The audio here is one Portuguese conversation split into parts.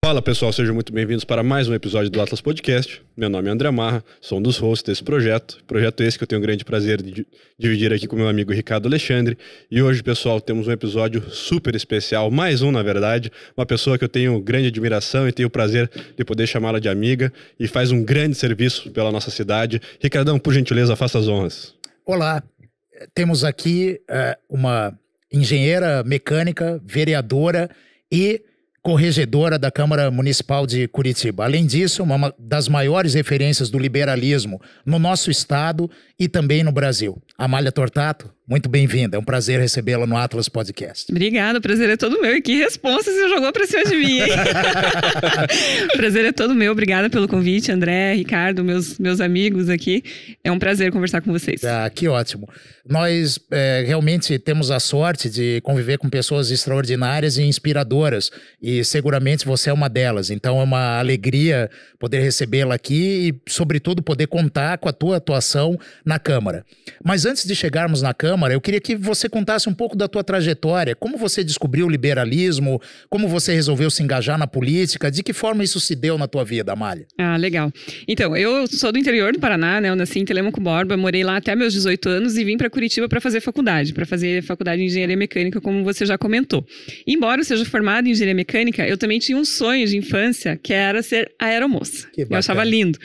Fala pessoal, sejam muito bem-vindos para mais um episódio do Atlas Podcast. Meu nome é André Marra, sou um dos hosts desse projeto esse que eu tenho o grande prazer de dividir aqui com meu amigo Ricardo Alexandre. E hoje, pessoal, temos um episódio super especial, mais um na verdade, uma pessoa que eu tenho grande admiração e tenho o prazer de poder chamá-la de amiga e faz um grande serviço pela nossa cidade. Ricardão, por gentileza, faça as honras. Olá, temos aqui uma engenheira mecânica, vereadora e corregedora da Câmara Municipal de Curitiba. Além disso, uma das maiores referências do liberalismo no nosso estado e também no Brasil. Amália Tortato, muito bem-vinda. É um prazer recebê-la no Atlas Podcast. Obrigada, o prazer é todo meu. E que responsa você jogou pra cima de mim, hein? O prazer é todo meu. Obrigada pelo convite, André, Ricardo, meus amigos aqui. É um prazer conversar com vocês. Que ótimo. Nós realmente temos a sorte de conviver com pessoas extraordinárias e inspiradoras. E seguramente você é uma delas. Então é uma alegria poder recebê-la aqui e, sobretudo, poder contar com a tua atuação na Câmara. Mas antes de chegarmos na Câmara, eu queria que você contasse um pouco da tua trajetória. Como você descobriu o liberalismo? Como você resolveu se engajar na política? De que forma isso se deu na tua vida, Amália? Ah, legal. Então, eu sou do interior do Paraná, né? Eu nasci em Telêmaco Borba, morei lá até meus 18 anos e vim para Curitiba para fazer faculdade de Engenharia Mecânica, como você já comentou. Embora eu seja formada em Engenharia Mecânica, eu também tinha um sonho de infância, que era ser aeromoça. Eu achava lindo.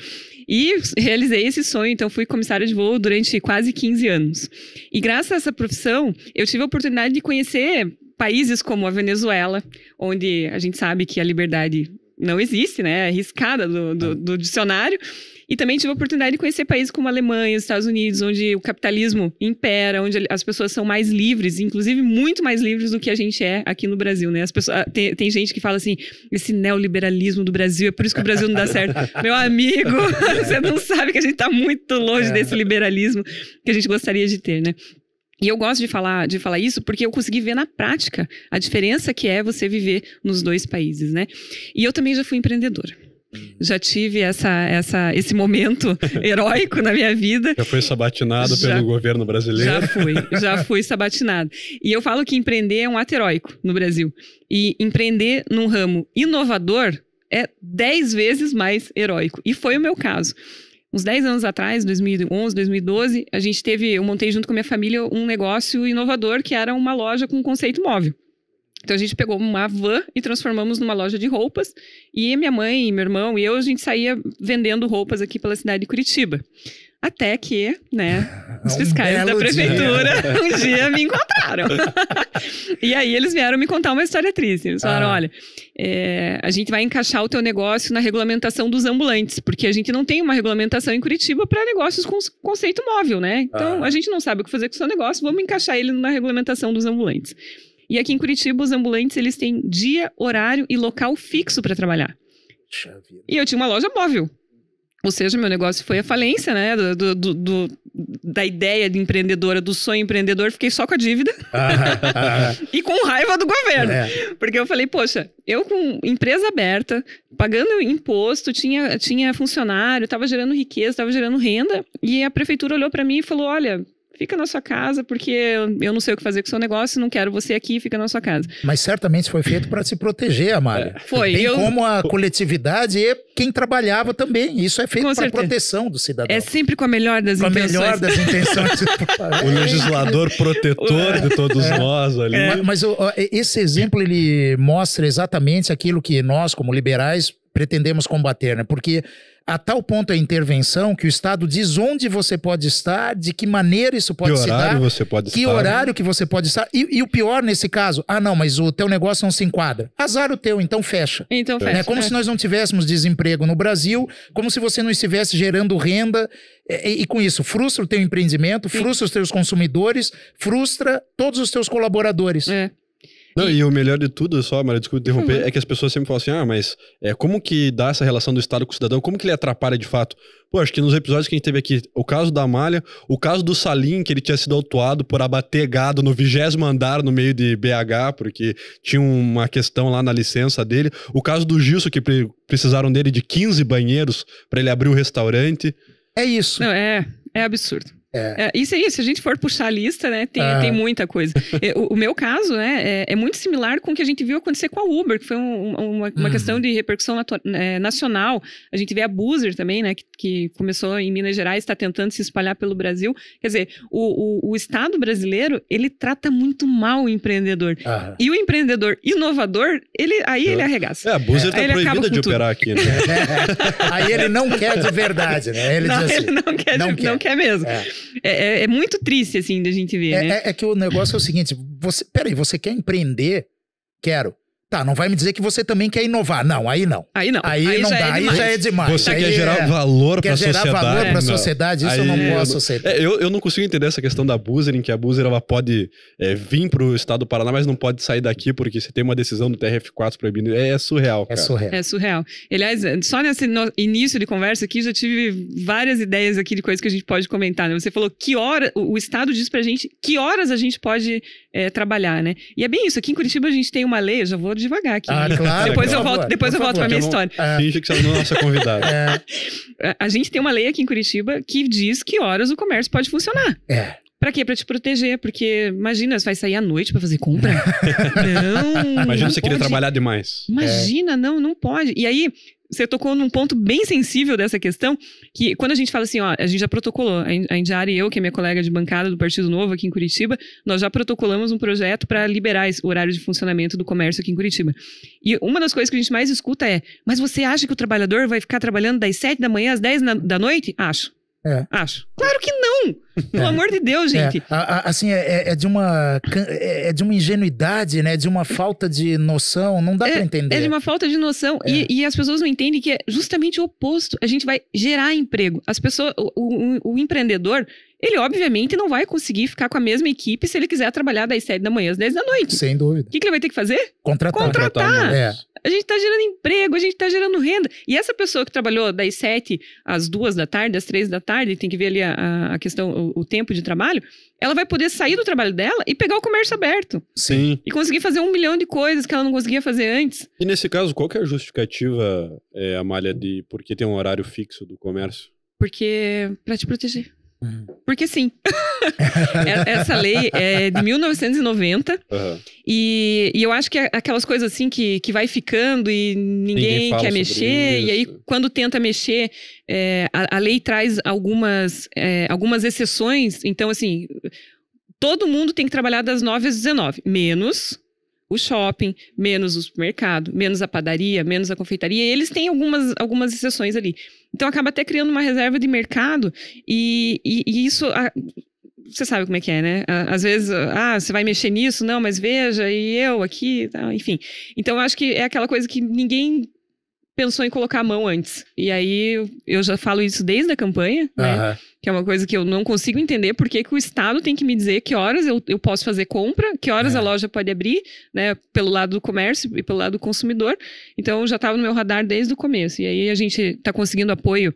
E realizei esse sonho, então fui comissária de voo durante quase 15 anos. E graças a essa profissão, eu tive a oportunidade de conhecer países como a Venezuela, onde a gente sabe que a liberdade não existe, né? É riscada do dicionário. E também tive a oportunidade de conhecer países como a Alemanha, os Estados Unidos, onde o capitalismo impera, onde as pessoas são mais livres, inclusive muito mais livres do que a gente é aqui no Brasil, né? As pessoas, tem gente que fala assim, esse neoliberalismo do Brasil, é por isso que o Brasil não dá certo. Meu amigo, você não sabe que a gente tá muito longe desse liberalismo que a gente gostaria de ter, né? E eu gosto de falar isso porque eu consegui ver na prática a diferença que é você viver nos dois países, né? E eu também já fui empreendedora. Já tive esse momento heróico na minha vida. Já foi sabatinado pelo governo brasileiro? Já fui sabatinado. E eu falo que empreender é um ato heróico no Brasil. E empreender num ramo inovador é 10 vezes mais heróico. E foi o meu caso. Uns 10 anos atrás, 2011, 2012, eu montei junto com a minha família um negócio inovador que era uma loja com conceito móvel. Então a gente pegou uma van e transformamos numa loja de roupas e minha mãe, meu irmão e eu, a gente saía vendendo roupas aqui pela cidade de Curitiba. Até que, né, os fiscais da prefeitura um dia me encontraram. E aí eles vieram me contar uma história triste. Eles falaram, olha, a gente vai encaixar o teu negócio na regulamentação dos ambulantes, porque a gente não tem uma regulamentação em Curitiba para negócios com conceito móvel, né? Então a gente não sabe o que fazer com o seu negócio, vamos encaixar ele na regulamentação dos ambulantes. E aqui em Curitiba, os ambulantes, eles têm dia, horário e local fixo para trabalhar. E eu tinha uma loja móvel. Ou seja, meu negócio foi a falência, né? Da ideia de empreendedora, do sonho empreendedor, fiquei só com a dívida. E com raiva do governo. Porque eu falei, poxa, eu com empresa aberta, pagando imposto, tinha funcionário, estava gerando riqueza, estava gerando renda. E a prefeitura olhou para mim e falou, olha, fica na sua casa, porque eu não sei o que fazer com o seu negócio, não quero você aqui, fica na sua casa. Mas certamente foi feito para se proteger, Amália. Foi. Bem como a coletividade e quem trabalhava também. Isso é feito para proteção do cidadão. É sempre com a melhor das intenções. Com a melhor das intenções. O legislador protetor de todos nós ali. Mas esse exemplo, ele mostra exatamente aquilo que nós, como liberais, pretendemos combater, né? Porque a tal ponto é a intervenção que o Estado diz onde você pode estar, de que maneira isso pode se dar. Que horário você pode estar. Que horário que você pode estar. E o pior nesse caso, não, mas o teu negócio não se enquadra. Azar o teu, então fecha. Então fecha. Como se nós não tivéssemos desemprego no Brasil, como se você não estivesse gerando renda. E com isso, frustra o teu empreendimento, frustra os teus consumidores, frustra todos os teus colaboradores. Não, e o melhor de tudo, só, Maria, desculpa interromper, é que as pessoas sempre falam assim, mas como que dá essa relação do Estado com o cidadão? Como que ele atrapalha de fato? Pô, acho que nos episódios que a gente teve aqui, o caso da Amália, o caso do Salim, que ele tinha sido autuado por abater gado no 20º andar no meio de BH, porque tinha uma questão lá na licença dele. O caso do Gilson, que precisaram dele de 15 banheiros para ele abrir o restaurante. É isso. Não, é absurdo. Isso aí, se a gente for puxar a lista, né, tem muita coisa. O meu caso, né, é muito similar com o que a gente viu acontecer com a Uber, que foi uma questão de repercussão nacional. A gente vê a Boozer também, né, que começou em Minas Gerais, está tentando se espalhar pelo Brasil. Quer dizer, o Estado brasileiro, ele trata muito mal o empreendedor. E o empreendedor inovador, ele arregaça. A Boozer tá proibida de operar aqui, né? Aí ele não quer de verdade, né? Ele diz assim, ele não quer mesmo. É muito triste, assim, da gente ver, né? É que o negócio é o seguinte, você quer empreender? Quero. Tá, não vai me dizer que você também quer inovar. Não, aí não. Aí não dá, aí já é demais. Você aí quer gerar valor para a sociedade. Quer gerar valor para a sociedade, isso eu não posso aceitar. Eu não consigo entender essa questão da Boozer, em que a Boozer ela pode vir para o estado do Paraná, mas não pode sair daqui porque você tem uma decisão do TRF4 proibindo. É surreal, cara. É surreal. Aliás, só nesse início de conversa aqui, já tive várias ideias aqui de coisas que a gente pode comentar, né? Você falou que hora, o Estado diz pra gente que horas a gente pode trabalhar, né? E é bem isso, aqui em Curitiba a gente tem uma lei, eu já vou devagar aqui. Claro, depois eu volto pra minha história. Finge que você não é nossa convidada. A gente tem uma lei aqui em Curitiba que diz que horas o comércio pode funcionar. Pra quê? Pra te proteger. Porque, imagina, você vai sair à noite pra fazer compra? Não. Imagina você querer trabalhar demais. Imagina, não pode. E aí, você tocou num ponto bem sensível dessa questão, que quando a gente fala assim, ó, a gente já protocolou, a Indiara e eu, que é minha colega de bancada do Partido Novo aqui em Curitiba, nós já protocolamos um projeto para liberar esse horário de funcionamento do comércio aqui em Curitiba. E uma das coisas que a gente mais escuta é, mas você acha que o trabalhador vai ficar trabalhando das 7 da manhã às 10 da noite? Acho. Acho. Claro que não! Pelo amor de Deus, gente. Assim, é de uma ingenuidade, né? De uma falta de noção. Não dá pra entender. É de uma falta de noção. E as pessoas não entendem que é justamente o oposto. A gente vai gerar emprego. As pessoas, o empreendedor, ele obviamente não vai conseguir ficar com a mesma equipe se ele quiser trabalhar das 7 da manhã às 10 da noite. Sem dúvida. O que ele vai ter que fazer? Contratar. A gente tá gerando emprego, a gente tá gerando renda. E essa pessoa que trabalhou das 7 às 2 da tarde, às 3 da tarde, tem que ver ali a questão, o tempo de trabalho, ela vai poder sair do trabalho dela e pegar o comércio aberto. Sim. E conseguir fazer 1 milhão de coisas que ela não conseguia fazer antes. E nesse caso, qual que é a justificativa, Amália, de por que tem um horário fixo do comércio? Porque pra te proteger. Porque sim. Essa lei é de 1990 e eu acho que é aquelas coisas assim que vai ficando e ninguém quer mexer. E aí quando tenta mexer, a lei traz algumas exceções. Então assim, todo mundo tem que trabalhar das 9 às 19, menos o shopping, menos o supermercado, menos a padaria, menos a confeitaria. E eles têm algumas exceções ali. Então acaba até criando uma reserva de mercado e isso... Você sabe como é que é, né? Às vezes, você vai mexer nisso? Não, mas veja, e eu aqui, tá, enfim. Então eu acho que é aquela coisa que ninguém pensou em colocar a mão antes. E aí eu já falo isso desde a campanha, né? Que é uma coisa que eu não consigo entender por que o Estado tem que me dizer que horas eu posso fazer compra, que horas a loja pode abrir, né? Pelo lado do comércio e pelo lado do consumidor. Então já estava no meu radar desde o começo. E aí a gente está conseguindo apoio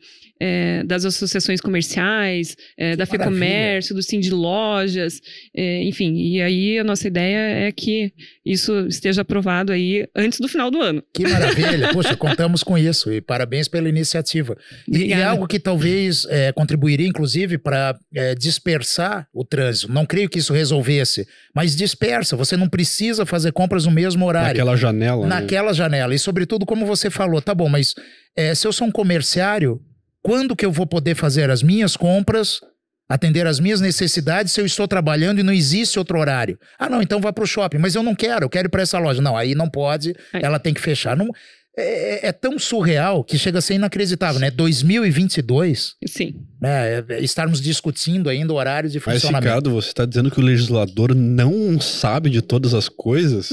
das associações comerciais, da FEComércio, do Sind Lojas, enfim. E aí a nossa ideia é que isso esteja aprovado aí antes do final do ano. Que maravilha! Poxa, contamos com isso e parabéns pela iniciativa. E é algo que talvez contribuiria, inclusive, para dispersar o trânsito. Não creio que isso resolvesse, mas dispersa. Você não precisa fazer compras no mesmo horário. Naquela janela. Naquela janela. E, sobretudo, como você falou, tá bom, mas se eu sou um comerciário, quando que eu vou poder fazer as minhas compras, atender as minhas necessidades se eu estou trabalhando e não existe outro horário? Ah, não, então vá para o shopping. Mas eu não quero, eu quero ir para essa loja. Não, aí não pode, ela tem que fechar. Não, é tão surreal que chega a ser inacreditável, né? 2022. Sim. Estarmos discutindo ainda o horário de funcionamento. Mas, Ricardo, você está dizendo que o legislador não sabe de todas as coisas?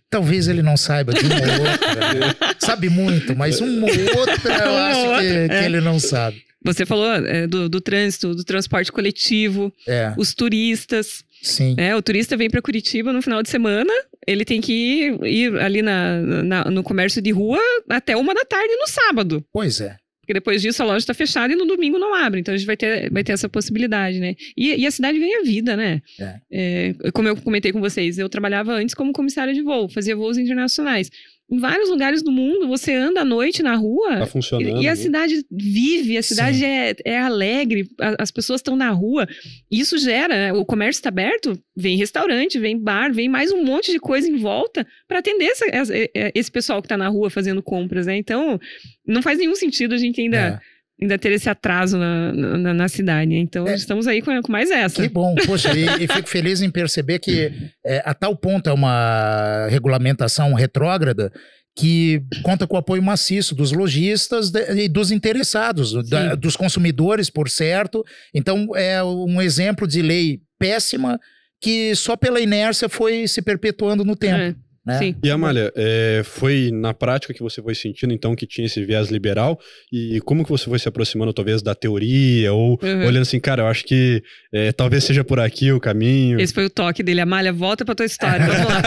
Talvez ele não saiba de uma ou outra. Sabe muito, mas uma ou outra eu acho que ele não sabe. Você falou do trânsito, do transporte coletivo, os turistas. Sim. O turista vem para Curitiba no final de semana, ele tem que ir ali no comércio de rua até 1 da tarde no sábado. Pois é. Porque depois disso a loja está fechada e no domingo não abre. Então a gente vai ter essa possibilidade, né? E a cidade ganha vida, né? Como eu comentei com vocês, eu trabalhava antes como comissária de voo, fazia voos internacionais. Em vários lugares do mundo, você anda à noite na rua. Tá funcionando. E a cidade vive, a cidade é alegre, as pessoas estão na rua. Isso gera, o comércio está aberto, vem restaurante, vem bar, vem mais um monte de coisa em volta para atender esse pessoal que está na rua fazendo compras, né? Então, não faz nenhum sentido a gente ainda ter esse atraso na cidade. Então, estamos aí com mais essa. Que bom. Poxa, e fico feliz em perceber que a tal ponto é uma regulamentação retrógrada que conta com o apoio maciço dos lojistas e dos interessados, dos consumidores, por certo. Então, é um exemplo de lei péssima que só pela inércia foi se perpetuando no tempo. Né? Sim. E Amália, foi na prática que você foi sentindo então que tinha esse viés liberal, e como que você foi se aproximando talvez da teoria, ou olhando assim, cara, eu acho que talvez seja por aqui o caminho? Esse foi o toque dele, Amália, volta pra tua história, vamos lá.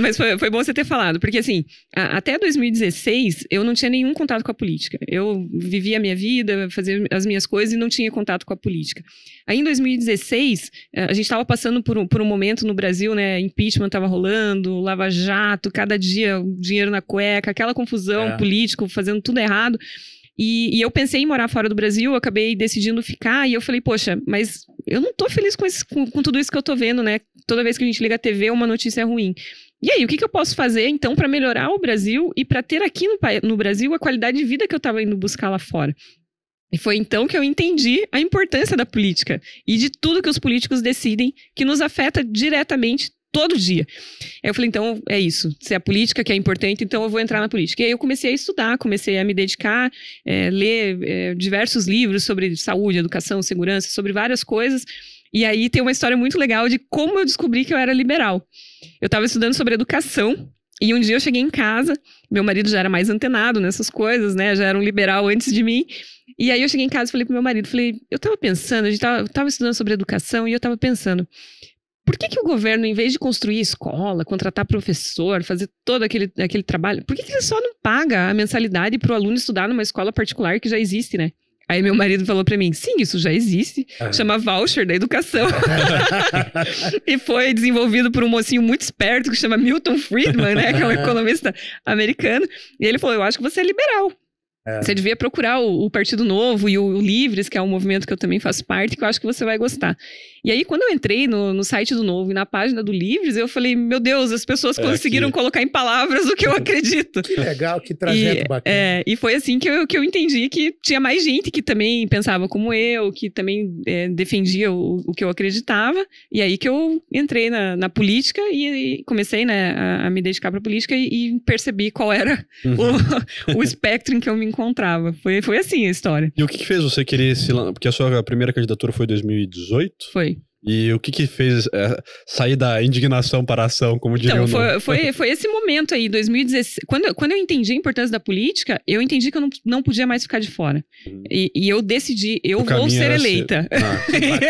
mas foi bom você ter falado, porque assim, até 2016 eu não tinha nenhum contato com a política, eu vivia a minha vida, fazia as minhas coisas e não tinha contato com a política. Aí em 2016, a gente estava passando por um momento no Brasil, né, impeachment estava rolando, Lava Jato, cada dia dinheiro na cueca, aquela confusão política, fazendo tudo errado. E eu pensei em morar fora do Brasil, eu acabei decidindo ficar, e eu falei, poxa, mas eu não tô feliz com tudo isso que eu tô vendo, né? Toda vez que a gente liga a TV, uma notícia ruim. E aí, o que eu posso fazer, então, para melhorar o Brasil e para ter aqui no Brasil a qualidade de vida que eu estava indo buscar lá fora? E foi então que eu entendi a importância da política e de tudo que os políticos decidem, que nos afeta diretamente todo dia. Aí eu falei, então é isso, se é a política que é importante, então eu vou entrar na política. E aí eu comecei a estudar, comecei a me dedicar, ler diversos livros sobre saúde, educação, segurança, sobre várias coisas. E aí tem uma história muito legal de como eu descobri que eu era liberal. Eu estava estudando sobre educação, e um dia eu cheguei em casa, meu marido já era mais antenado nessas coisas, né, já era um liberal antes de mim. E aí eu cheguei em casa e falei pro meu marido, eu tava pensando, a gente tava estudando sobre educação e eu tava pensando, por que o governo, em vez de construir escola, contratar professor, fazer todo aquele trabalho, por que ele só não paga a mensalidade pro aluno estudar numa escola particular que já existe, né? Aí meu marido falou pra mim, sim, isso já existe, chama voucher da educação. E foi desenvolvido por um mocinho muito esperto que chama Milton Friedman, né, que é um economista americano. E ele falou, eu acho que você é liberal. Você devia procurar o Partido Novo e o Livres, que é um movimento que eu também faço parte, que eu acho que você vai gostar. E aí, quando eu entrei no site do Novo e na página do Livres, eu falei, meu Deus, as pessoas conseguiram colocar em palavras o que eu acredito. Que legal, que trajeto bacana. E foi assim que eu entendi que tinha mais gente que também pensava como eu, que também defendia o que eu acreditava. E aí que eu entrei na política e comecei, né, a me dedicar para a política e percebi qual era o espectro em que eu me encontrava. Foi assim a história. E o que fez você querer porque a sua primeira candidatura foi em 2018? Foi. E o que fez sair da indignação para a ação, como diriam? Então, foi esse momento aí, 2016. Quando eu entendi a importância da política, eu entendi que eu não podia mais ficar de fora. E eu decidi, eu vou ser eleita.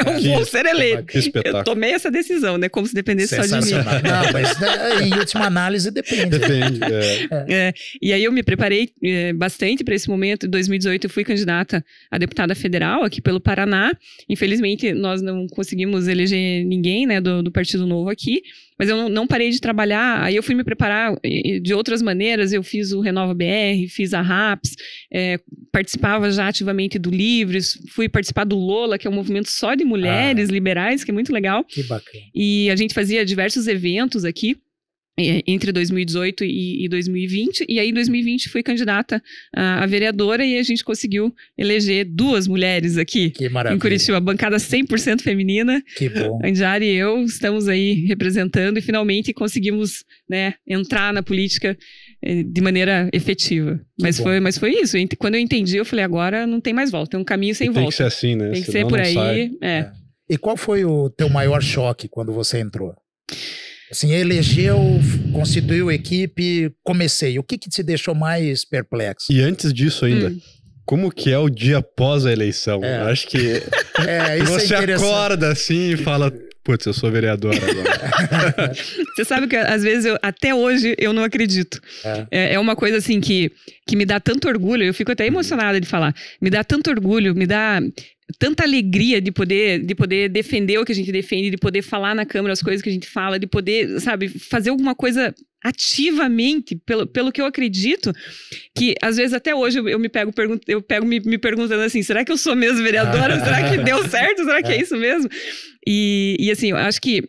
Eu vou ser eleita. Eu tomei essa decisão, né? Como se dependesse só de mim. Não, mas em última análise depende. Depende, E aí eu me preparei bastante para esse momento. Em 2018 eu fui candidata a deputada federal aqui pelo Paraná. Infelizmente, nós não conseguimos eleger ninguém, né, do Partido Novo aqui, mas eu não parei de trabalhar. Aí eu fui me preparar de outras maneiras. Eu fiz o Renova BR, fiz a RAPS, participava já ativamente do Livres, fui participar do Lola, que é um movimento só de mulheres liberais, que é muito legal. Que bacana. E a gente fazia diversos eventos aqui entre 2018 e 2020, e aí em 2020 fui candidata a vereadora e a gente conseguiu eleger 2 mulheres aqui em Curitiba, bancada 100% feminina. Que bom. A Indiara e eu estamos aí representando e finalmente conseguimos, né, entrar na política de maneira efetiva. Mas foi isso, quando eu entendi eu falei, agora não tem mais volta, tem um caminho sem volta. Tem que ser assim, né? Tem que ser por aí. E qual foi o teu maior choque quando você entrou? Assim, elegeu, constituiu equipe, comecei. O que te deixou mais perplexo? E antes disso ainda, como que é o dia após a eleição? Acho que isso você acorda assim e fala, putz, eu sou vereador agora. Você sabe que às vezes, até hoje, eu não acredito. É uma coisa assim que me dá tanto orgulho, eu fico até emocionada de falar, me dá tanto orgulho, me dá tanta alegria de poder defender o que a gente defende, de poder falar na Câmara as coisas que a gente fala, de poder, sabe, fazer alguma coisa ativamente, pelo que eu acredito, que às vezes até hoje eu me pego me perguntando assim, será que eu sou mesmo vereadora? Será que deu certo? Será que é isso mesmo? E assim, eu acho que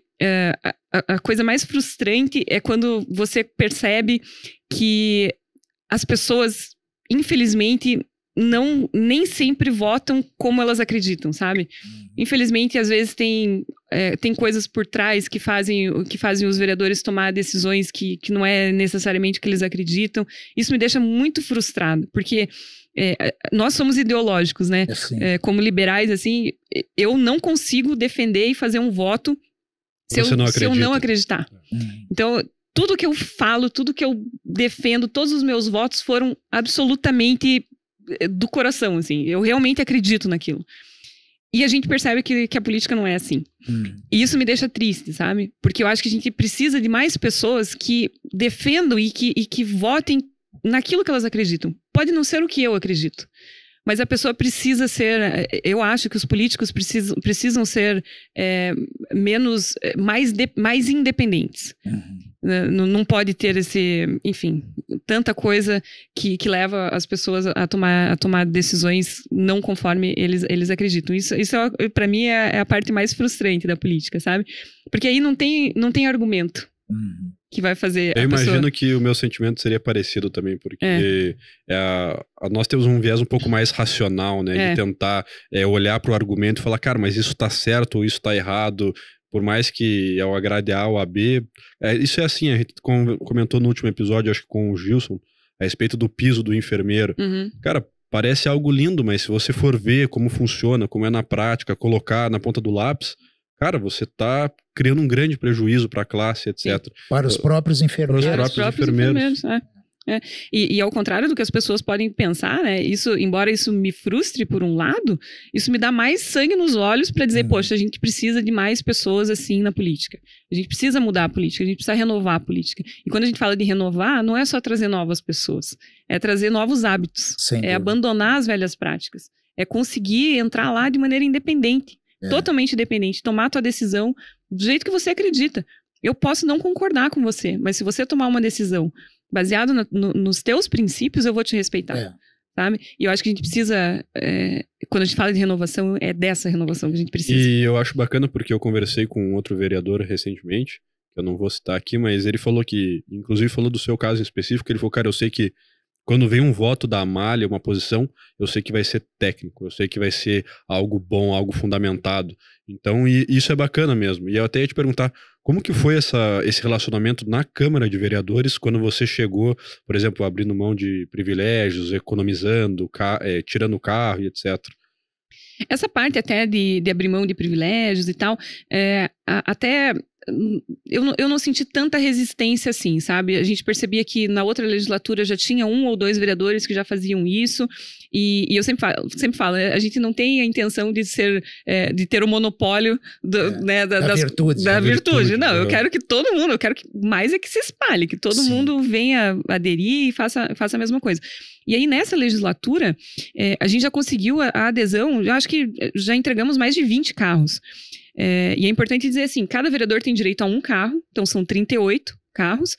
a coisa mais frustrante é quando você percebe que as pessoas, infelizmente, nem sempre votam como elas acreditam, sabe? Infelizmente, às vezes tem coisas por trás que fazem os vereadores tomar decisões que não é necessariamente o que eles acreditam. Isso me deixa muito frustrado, porque nós somos ideológicos, né? Como liberais, assim, eu não consigo defender e fazer um voto se eu não acreditar. Então, tudo que eu falo, tudo que eu defendo, todos os meus votos foram absolutamente do coração, assim. Eu realmente acredito naquilo. E a gente percebe que a política não é assim. E isso me deixa triste, sabe? Porque eu acho que a gente precisa de mais pessoas que defendam e que votem naquilo que elas acreditam. Pode não ser o que eu acredito, mas a pessoa precisa ser... Eu acho que os políticos precisam ser mais independentes. Não pode ter enfim, tanta coisa que leva as pessoas a tomar decisões não conforme eles acreditam. Isso para mim é a parte mais frustrante da política, sabe? Porque aí não tem argumento que vai fazer eu a pessoa... imagino que o meu sentimento seria parecido também, porque nós temos um viés um pouco mais racional, né? De tentar olhar para o argumento e falar, cara, mas isso tá certo ou isso tá errado... Por mais que eu agrade A ou a B, isso é assim, a gente comentou no último episódio, acho que com o Gilson, a respeito do piso do enfermeiro. Cara, parece algo lindo, mas se você for ver como funciona, como é na prática, colocar na ponta do lápis, cara, você tá criando um grande prejuízo para a classe, etc. Sim. Para os próprios enfermeiros. Para os próprios enfermeiros, E ao contrário do que as pessoas podem pensar, né? Embora isso me frustre por um lado, isso me dá mais sangue nos olhos para dizer, poxa, a gente precisa de mais pessoas assim na política. A gente precisa mudar a política, a gente precisa renovar a política. E quando a gente fala de renovar, não é só trazer novas pessoas, é trazer novos hábitos, abandonar as velhas práticas, é conseguir entrar lá de maneira independente, totalmente independente, tomar a tua decisão do jeito que você acredita. Eu posso não concordar com você, mas se você tomar uma decisão baseado nos teus princípios, eu vou te respeitar, sabe? E eu acho que a gente precisa, quando a gente fala de renovação, é dessa renovação que a gente precisa. E eu acho bacana porque eu conversei com outro vereador recentemente, que eu não vou citar aqui, mas ele falou que, inclusive falou do seu caso em específico, ele falou, cara, eu sei que quando vem um voto da Amália, uma posição, eu sei que vai ser técnico, eu sei que vai ser algo bom, algo fundamentado. Então, isso é bacana mesmo. E eu até ia te perguntar, como que foi esse relacionamento na Câmara de Vereadores quando você chegou, por exemplo, abrindo mão de privilégios, economizando, tirando o carro e etc.? Essa parte até de abrir mão de privilégios e tal, até... Eu não senti tanta resistência assim, sabe? A gente percebia que na outra legislatura já tinha 1 ou 2 vereadores que já faziam isso, e eu sempre falo, a gente não tem a intenção de ter o monopólio da virtude. Não, eu quero que todo mundo, mais é que se espalhe, que todo mundo venha aderir e faça a mesma coisa. E aí, nessa legislatura, a gente já conseguiu a adesão, eu acho que já entregamos mais de 20 carros. E é importante dizer assim, cada vereador tem direito a um carro, então são 38 carros.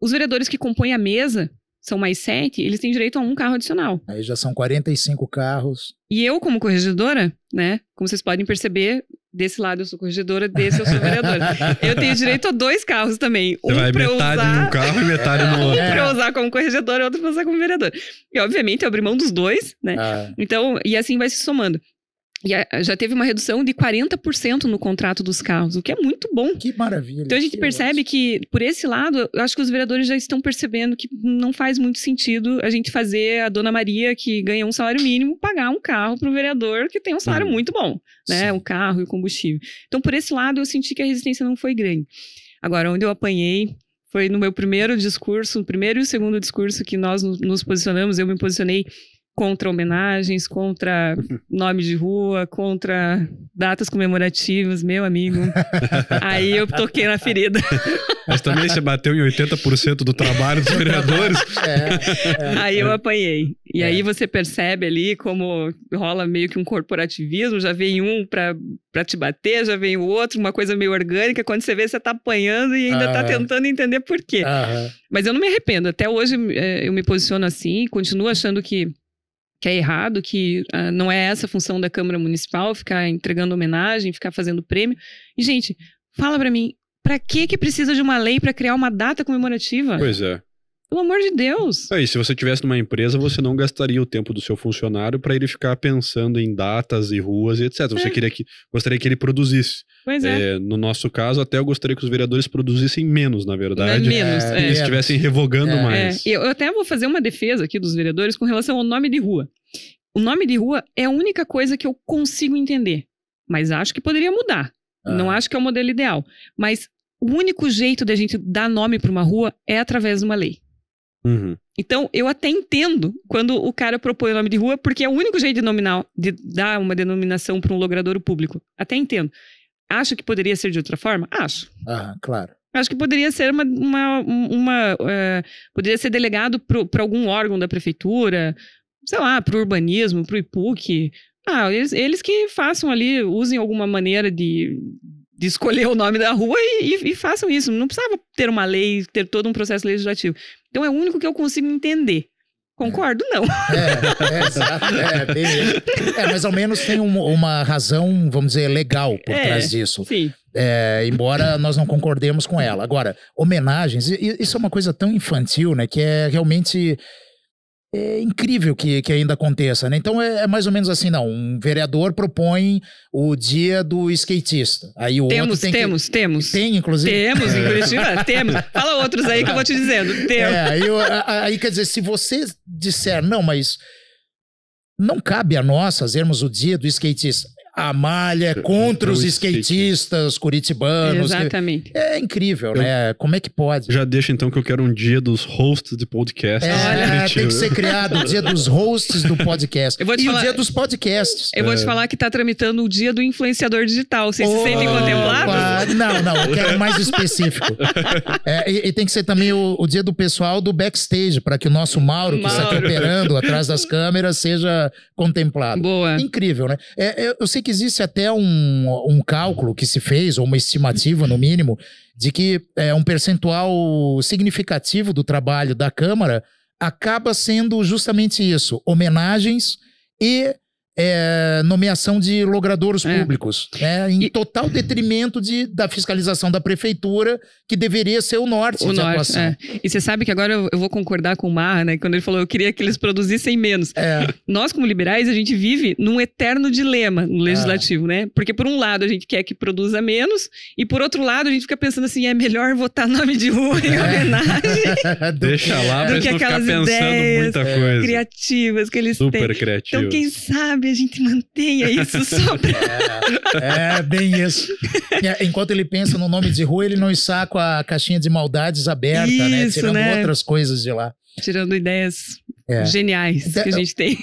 Os vereadores que compõem a mesa, são mais 7, eles têm direito a um carro adicional. Aí já são 45 carros. E eu, como corregedora, né, como vocês podem perceber, desse lado eu sou corregedora, desse eu sou vereadora. Eu tenho direito a 2 carros também. Você vai metade num carro e metade no outro. Um pra usar como corregedora e outro pra usar como vereadora. E, obviamente, eu abri mão dos 2, né? Então, e assim vai se somando. E já teve uma redução de 40% no contrato dos carros, o que é muito bom. Que maravilha. Então a gente percebe que, por esse lado, eu acho que os vereadores já estão percebendo que não faz muito sentido a gente fazer a Dona Maria, que ganha um salário mínimo, pagar um carro para o vereador que tem um salário muito bom, né? O carro e o combustível. Então, por esse lado, eu senti que a resistência não foi grande. Agora, onde eu apanhei foi no meu primeiro discurso, o primeiro e o segundo discurso que nós nos posicionamos, eu me posicionei contra homenagens, contra nome de rua, contra datas comemorativas, meu amigo. Aí eu toquei na ferida. Mas também você bateu em 80% do trabalho dos vereadores. Aí eu apanhei. E aí você percebe ali como rola meio que um corporativismo, já vem um pra te bater, já vem o outro, uma coisa meio orgânica. Quando você vê, você tá apanhando e ainda tá tentando entender por quê. Mas eu não me arrependo. Até hoje eu me posiciono assim, continuo achando que é errado, que não é essa a função da Câmara Municipal, ficar entregando homenagem, ficar fazendo prêmio. E, gente, fala pra mim, pra que precisa de uma lei pra criar uma data comemorativa? Pois é. Pelo amor de Deus. E se você estivesse numa empresa, você não gastaria o tempo do seu funcionário pra ele ficar pensando em datas e ruas e etc. Você gostaria que ele produzisse. Pois é. No nosso caso, até eu gostaria que os vereadores produzissem menos, na verdade. Menos, e estivessem revogando mais. Eu até vou fazer uma defesa aqui dos vereadores com relação ao nome de rua. O nome de rua é a única coisa que eu consigo entender. Mas acho que poderia mudar. Não acho que é o modelo ideal. Mas o único jeito da gente dar nome para uma rua é através de uma lei. Então, eu até entendo quando o cara propõe o nome de rua, porque é o único jeito de dar uma denominação para um logradouro público. Até entendo. Acho que poderia ser de outra forma? Acho. Claro. Acho que poderia ser poderia ser delegado para algum órgão da prefeitura, sei lá, para o urbanismo, para o IPUC. Eles que façam ali, usem alguma maneira de escolher o nome da rua e façam isso. Não precisava ter uma lei, ter todo um processo legislativo. Então é o único que eu consigo entender. Concordo, não. Exato. Mas ao menos tem uma razão, vamos dizer, legal por trás disso. Sim. Embora nós não concordemos com ela. Agora, homenagens, isso é uma coisa tão infantil, né? Que é realmente incrível que ainda aconteça, né? Então é mais ou menos assim, não. Um vereador propõe o dia do skatista. Aí o temos. Tem, inclusive? Temos, em Curitiba, temos. Fala outros aí que eu vou te dizendo. Aí quer dizer, se você disser, não, mas não cabe a nós fazermos o dia do skatista. A malha é contra os skatistas curitibanos. Exatamente. É incrível, né? Como é que pode? Já deixa então que eu quero um dia dos hosts de podcast. Tem que ser criado o dia dos hosts do podcast. O dia dos podcasts. Eu vou te falar que tá tramitando o dia do influenciador digital. Vocês se sentem contemplados? Não, eu quero mais específico. E tem que ser também o dia do pessoal do backstage, para que o nosso Mauro, que está aqui operando atrás das câmeras, seja contemplado. Boa. Incrível, né? Eu sei que existe até um cálculo que se fez, ou uma estimativa, no mínimo, de que um percentual significativo do trabalho da Câmara acaba sendo justamente isso, homenagens e nomeação de logradouros públicos, em total detrimento da fiscalização da prefeitura, que deveria ser o norte de atuação. E você sabe que agora eu vou concordar com o Marra, né? Quando ele falou, eu queria que eles produzissem menos. Nós, como liberais, a gente vive num eterno dilema no legislativo, né? Porque por um lado a gente quer que produza menos, e por outro lado a gente fica pensando assim, é melhor votar nome de rua em homenagem Deixa lá pra do que não ficar aquelas ideias muita coisa criativas que eles têm. Super criativas. Então quem sabe a gente mantenha isso só pra... bem isso. Enquanto ele pensa no nome de rua, ele não está com a caixinha de maldades aberta, né? Tirando outras coisas de lá. Tirando ideias geniais que a gente tem.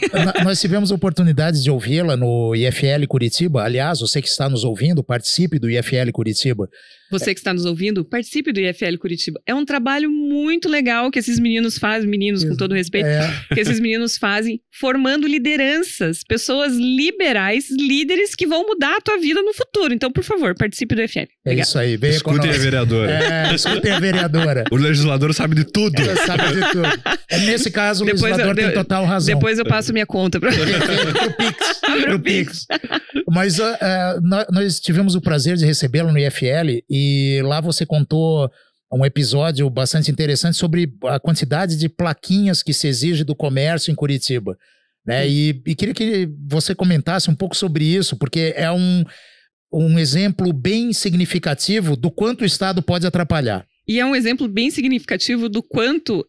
Nós tivemos a oportunidade de ouvi-la no IFL Curitiba. Aliás, você que está nos ouvindo, participe do IFL Curitiba. Você que está nos ouvindo, participe do IFL Curitiba. É um trabalho muito legal que esses meninos fazem, com todo respeito, que esses meninos fazem, formando lideranças, pessoas liberais, líderes que vão mudar a tua vida no futuro. Então, por favor, participe do IFL. É isso aí. Escutem a vereadora. Escutem a vereadora. O legislador sabe de tudo. Sabe de tudo. Nesse caso, o legislador tem total razão. Depois eu passo minha conta para o Pix. Mas nós tivemos o prazer de recebê-lo no IFL e lá você contou um episódio bastante interessante sobre a quantidade de plaquinhas que se exige do comércio em Curitiba, né? E queria que você comentasse um pouco sobre isso, porque é um exemplo bem significativo do quanto o Estado pode atrapalhar. E é um exemplo bem significativo do quanto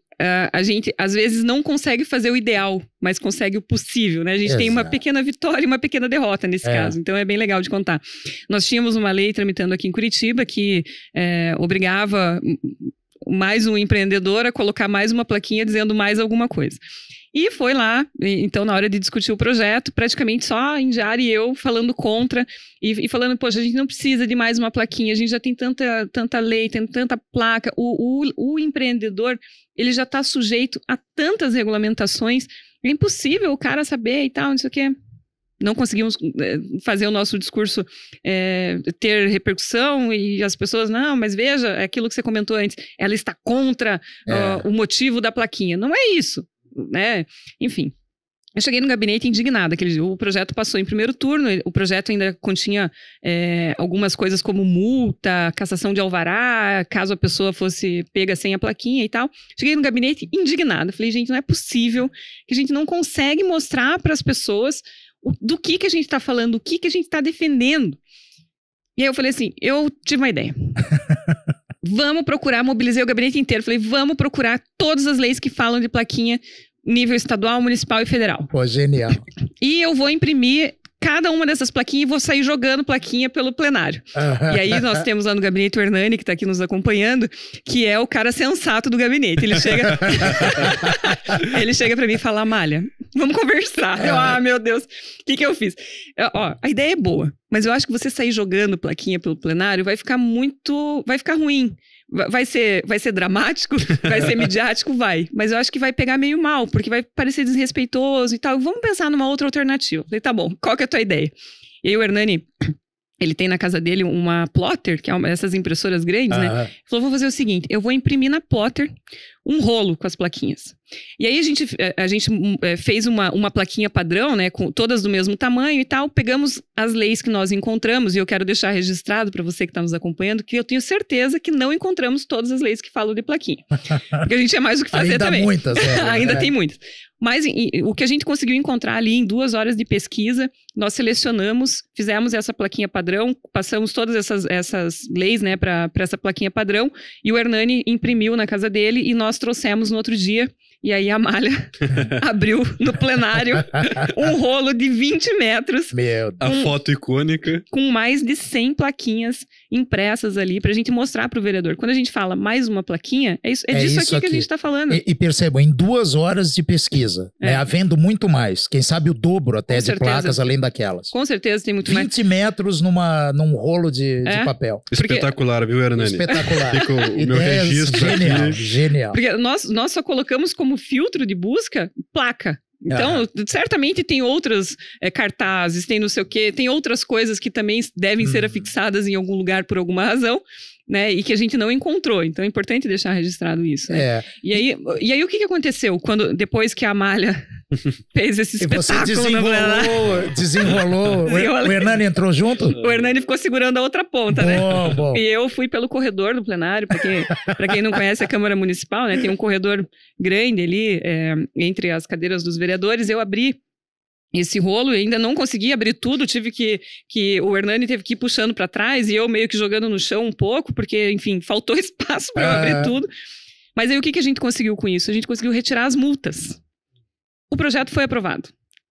a gente, às vezes, não consegue fazer o ideal, mas consegue o possível, né? A gente tem uma pequena vitória e uma pequena derrota nesse caso. Então, é bem legal de contar. Nós tínhamos uma lei tramitando aqui em Curitiba que obrigava mais um empreendedor a colocar mais uma plaquinha dizendo mais alguma coisa. E foi lá, então na hora de discutir o projeto, praticamente só a Indiara e eu falando contra e falando, poxa, a gente não precisa de mais uma plaquinha, a gente já tem tanta lei, tem tanta placa. O empreendedor, ele já está sujeito a tantas regulamentações, é impossível o cara saber e tal, não sei o quê. Não conseguimos fazer o nosso discurso ter repercussão e as pessoas, não, mas veja, é aquilo que você comentou antes, ela está contra o motivo da plaquinha. Não é isso, né? Enfim, eu cheguei no gabinete indignada. O projeto passou em primeiro turno, o projeto ainda continha algumas coisas como multa, cassação de alvará, caso a pessoa fosse pega sem a plaquinha e tal. Cheguei no gabinete indignada. Falei, gente, não é possível que a gente não consegue mostrar para as pessoas do que a gente está falando, o que a gente está defendendo. E aí eu falei assim, eu tive uma ideia. Vamos procurar, mobilizei o gabinete inteiro. Falei, vamos procurar todas as leis que falam de plaquinha nível estadual, municipal e federal. Pô, genial. E eu vou imprimir cada uma dessas plaquinhas e vou sair jogando plaquinha pelo plenário. E aí nós temos lá no gabinete o Hernani, que está aqui nos acompanhando, que é o cara sensato do gabinete. Ele chega ele chega para mim e fala, Amália, vamos conversar. Eu, meu Deus, o que eu fiz? A ideia é boa, mas eu acho que você sair jogando plaquinha pelo plenário vai ficar ruim. Vai ser dramático, vai ser midiático, vai. Mas eu acho que vai pegar meio mal, porque vai parecer desrespeitoso e tal. Vamos pensar numa outra alternativa. Falei, tá bom, qual que é a tua ideia? E aí o Hernani, ele tem na casa dele uma plotter, que é essas impressoras grandes, né? Ele falou, vou fazer o seguinte, eu vou imprimir na plotter um rolo com as plaquinhas. E aí a gente fez uma plaquinha padrão, né, com todas do mesmo tamanho e tal, pegamos as leis que nós encontramos, e eu quero deixar registrado para você que está nos acompanhando, que eu tenho certeza que não encontramos todas as leis que falam de plaquinha. Porque a gente tinha mais o que fazer ainda também. Muitas, Ainda tem muitas. Mas o que a gente conseguiu encontrar ali em 2 horas de pesquisa, nós selecionamos, fizemos essa plaquinha padrão, passamos todas essas leis, né, para essa plaquinha padrão, e o Hernani imprimiu na casa dele e nós trouxemos no outro dia. E aí a Amália abriu no plenário um rolo de 20 metros. Meu Deus. A foto icônica. Com mais de 100 plaquinhas impressas ali pra gente mostrar pro vereador. Quando a gente fala mais uma plaquinha, é disso aqui que a gente tá falando. E percebam, em 2 horas de pesquisa, né, havendo muito mais, quem sabe o dobro até de placas além daquelas. Com certeza tem muito mais. 20 metros num rolo de papel. Espetacular, viu, Hernani? Espetacular. Fica o meu registro genial, aqui. Genial. Porque nós só colocamos como filtro de busca placa. Então, certamente tem outras cartazes, tem não sei o quê, tem outras coisas que também devem ser afixadas em algum lugar por alguma razão, né? E que a gente não encontrou. Então é importante deixar registrado isso, né? E aí o que aconteceu depois que a Amália fez esse espetáculo? E você desenrolou. O Hernani entrou junto? O Hernani ficou segurando a outra ponta, né? Bom. E eu fui pelo corredor do plenário, porque para quem não conhece a Câmara Municipal, né? Tem um corredor grande ali, entre as cadeiras dos vereadores. Eu abri esse rolo e ainda não consegui abrir tudo, tive que o Hernani teve que ir puxando para trás e eu meio que jogando no chão um pouco, porque, enfim, faltou espaço para eu abrir tudo. Mas aí o que a gente conseguiu com isso? A gente conseguiu retirar as multas. O projeto foi aprovado.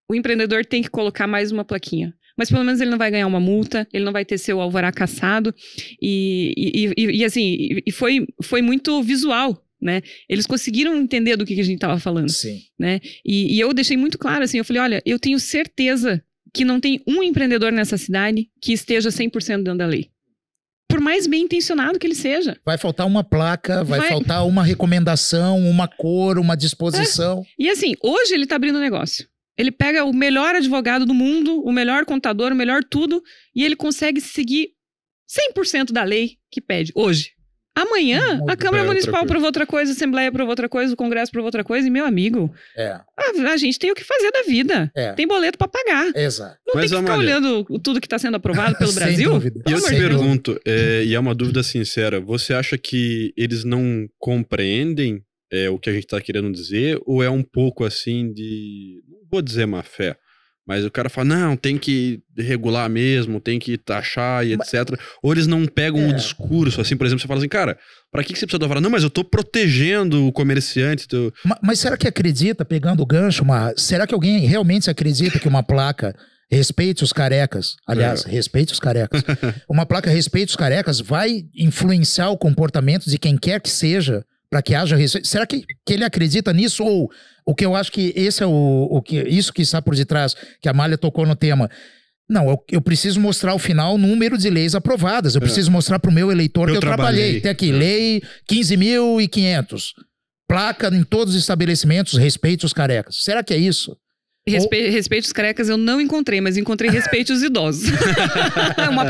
O empreendedor tem que colocar mais uma plaquinha. Mas pelo menos ele não vai ganhar uma multa, ele não vai ter seu alvará cassado. E assim, foi muito visual, né? Eles conseguiram entender do que a gente estava falando. Sim. Né? E eu deixei muito claro, assim, eu falei, olha, eu tenho certeza que não tem um empreendedor nessa cidade que esteja 100% dentro da lei. Por mais bem intencionado que ele seja. Vai faltar uma placa, vai faltar uma recomendação, uma cor, uma disposição. E assim, hoje ele tá abrindo negócio. Ele pega o melhor advogado do mundo, o melhor contador, o melhor tudo, e ele consegue seguir 100% da lei que pede, hoje. Amanhã, a Câmara Municipal aprovou outra coisa, a Assembleia aprovou outra coisa, o Congresso aprovou outra coisa, e meu amigo, a gente tem o que fazer da vida. Tem boleto pra pagar. Exato. Não tem que ficar olhando tudo que tá sendo aprovado pelo Brasil. Sem dúvida. E eu te pergunto, e é uma dúvida sincera, você acha que eles não compreendem o que a gente tá querendo dizer, ou é um pouco assim de, não vou dizer má fé, mas o cara fala, não, tem que regular mesmo, tem que taxar e etc. Ou eles não pegam o discurso, assim, por exemplo, você fala assim, cara, pra que você precisa falar? Não, mas eu tô protegendo o comerciante. Mas será que acredita, pegando o gancho, será que alguém realmente acredita que uma placa respeite os carecas, aliás, respeite os carecas, uma placa respeite os carecas vai influenciar o comportamento de quem quer que seja para que haja respeito. Será que ele acredita nisso? Ou o que eu acho que esse é isso que está por detrás, que a Amália tocou no tema. Não, eu preciso mostrar ao final o número de leis aprovadas. Eu preciso mostrar para o meu eleitor que eu trabalhei. Tem aqui, lei 15.500. Placa em todos os estabelecimentos, respeite os carecas. Será que é isso? Respeite os carecas eu não encontrei, mas encontrei respeite os idosos.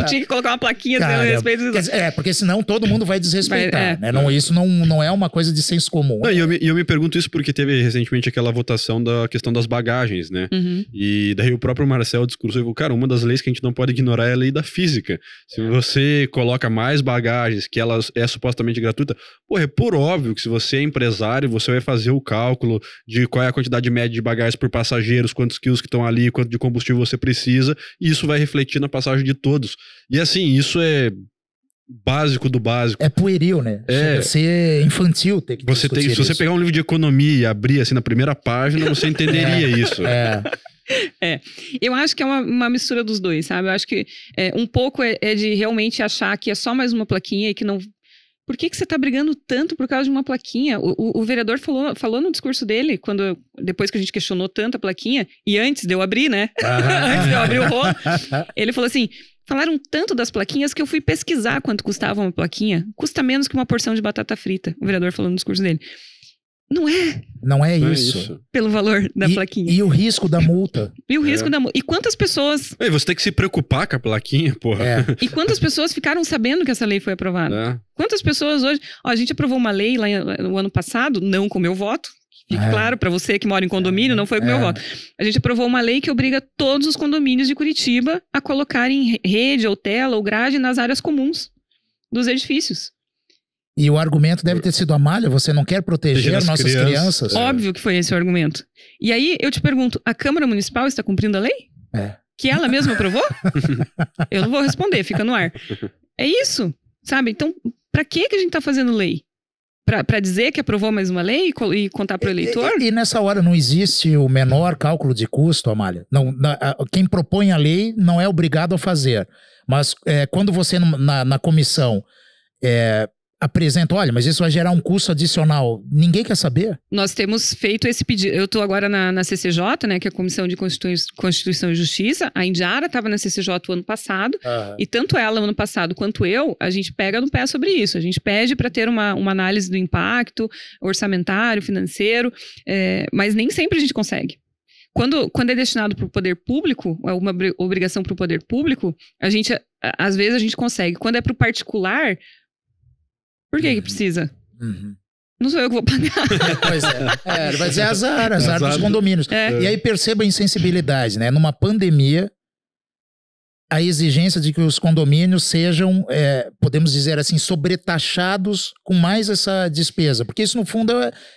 Tinha que colocar uma plaquinha dizendo respeite os idosos. Porque senão todo mundo vai desrespeitar. Né? Não, isso não é uma coisa de senso comum. Não, e eu me pergunto isso porque teve recentemente aquela votação da questão das bagagens, né? E daí o próprio Marcel discursou e falou, cara, uma das leis que a gente não pode ignorar é a lei da física. Se você coloca mais bagagens, que ela é supostamente gratuita, é por óbvio que se você é empresário, você vai fazer o cálculo de qual é a quantidade média de bagagens por passageiro, quantos quilos que estão ali, quanto de combustível você precisa, e isso vai refletir na passagem de todos. E assim, isso é básico do básico. É pueril, né? Chega a ser infantil ter que discutir se você pegar um livro de economia e abrir assim na primeira página, você entenderia isso. Eu acho que é uma mistura dos dois, sabe? Eu acho que um pouco é de realmente achar que é só mais uma plaquinha e que não... Por que você tá brigando tanto por causa de uma plaquinha? O vereador falou no discurso dele, depois que a gente questionou tanto a plaquinha, e antes de eu abrir, né? Antes de eu abrir o rolo, ele falou assim, falaram tanto das plaquinhas que eu fui pesquisar quanto custava uma plaquinha. Custa menos que uma porção de batata frita, o vereador falou no discurso dele. Não é isso. Pelo valor da plaquinha. E o risco da multa. E quantas pessoas... Você tem que se preocupar com a plaquinha, porra. E quantas pessoas ficaram sabendo que essa lei foi aprovada? Quantas pessoas hoje... a gente aprovou uma lei lá no ano passado, não com meu voto. Fique claro, para você que mora em condomínio, não foi com meu voto. A gente aprovou uma lei que obriga todos os condomínios de Curitiba a colocarem rede ou tela ou grade nas áreas comuns dos edifícios. E o argumento deve ter sido, Amália, você não quer proteger nossas crianças? Óbvio que foi esse o argumento. E aí, eu te pergunto, a Câmara Municipal está cumprindo a lei? Que ela mesma aprovou? Eu não vou responder, fica no ar. É isso, sabe? Então, pra que a gente tá fazendo lei? Pra dizer que aprovou mais uma lei e contar pro eleitor? E nessa hora não existe o menor cálculo de custo, Amália? Quem propõe a lei não é obrigado a fazer. Mas quando você, na comissão... apresenta, olha, mas isso vai gerar um custo adicional. Ninguém quer saber. Nós temos feito esse pedido. Eu estou agora na CCJ, né, que é a Comissão de Constituição e Justiça. A Indiara estava na CCJ o ano passado. E tanto ela, ano passado, quanto eu, a gente pega no pé sobre isso. A gente pede para ter uma análise do impacto orçamentário, financeiro, mas nem sempre a gente consegue. Quando é destinado para o poder público, é uma obrigação para o poder público, às vezes a gente consegue. Quando é para o particular... Por que precisa? Não sou eu que vou pagar. Pois é. Vai dizer azar dos condomínios. E aí perceba a insensibilidade, né? Numa pandemia, a exigência de que os condomínios sejam, podemos dizer assim, sobretaxados com mais essa despesa. Porque isso, no fundo,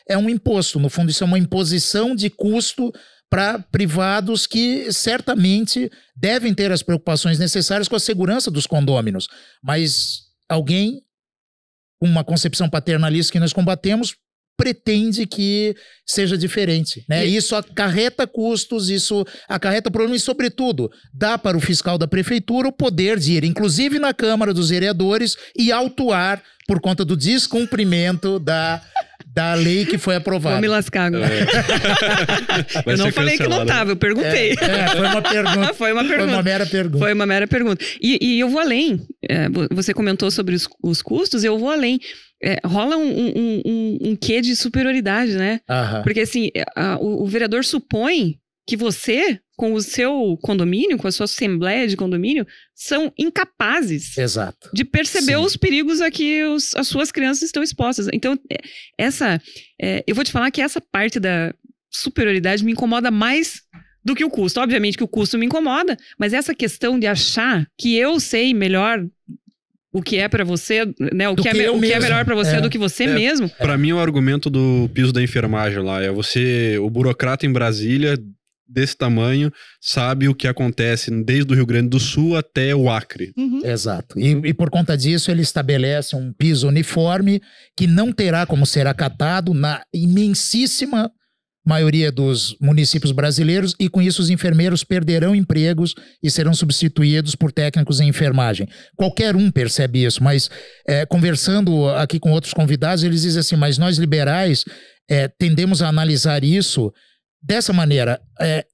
é um imposto. No fundo, isso é uma imposição de custo para privados que certamente devem ter as preocupações necessárias com a segurança dos condôminos. Mas alguém... uma concepção paternalista que nós combatemos, pretende que seja diferente, né? Isso acarreta custos, isso acarreta problemas e, sobretudo, dá para o fiscal da prefeitura o poder de ir, inclusive na Câmara dos Vereadores, e autuar por conta do descumprimento da lei que foi aprovada. Vou me lascar agora. Eu não falei que não estava, eu perguntei. Foi uma pergunta. Foi uma mera pergunta. Foi uma mera pergunta. E eu vou além. Você comentou sobre os custos, eu vou além. Rola um quê de superioridade, né? Porque assim, o vereador supõe que você, com o seu condomínio, com a sua assembleia de condomínio, são incapazes de perceber os perigos a que as suas crianças estão expostas. Então, eu vou te falar que essa parte da superioridade me incomoda mais do que o custo. Obviamente que o custo me incomoda, mas essa questão de achar que eu sei melhor o que é pra você, né? O que é melhor pra você do que você mesmo. Pra mim, o argumento do piso da enfermagem lá é o burocrata em Brasília, desse tamanho, sabe o que acontece desde o Rio Grande do Sul até o Acre. Exato. E por conta disso, ele estabelece um piso uniforme que não terá como ser acatado na imensíssima maioria dos municípios brasileiros, e com isso os enfermeiros perderão empregos e serão substituídos por técnicos em enfermagem. Qualquer um percebe isso, mas conversando aqui com outros convidados, eles dizem assim, mas nós liberais tendemos a analisar isso dessa maneira,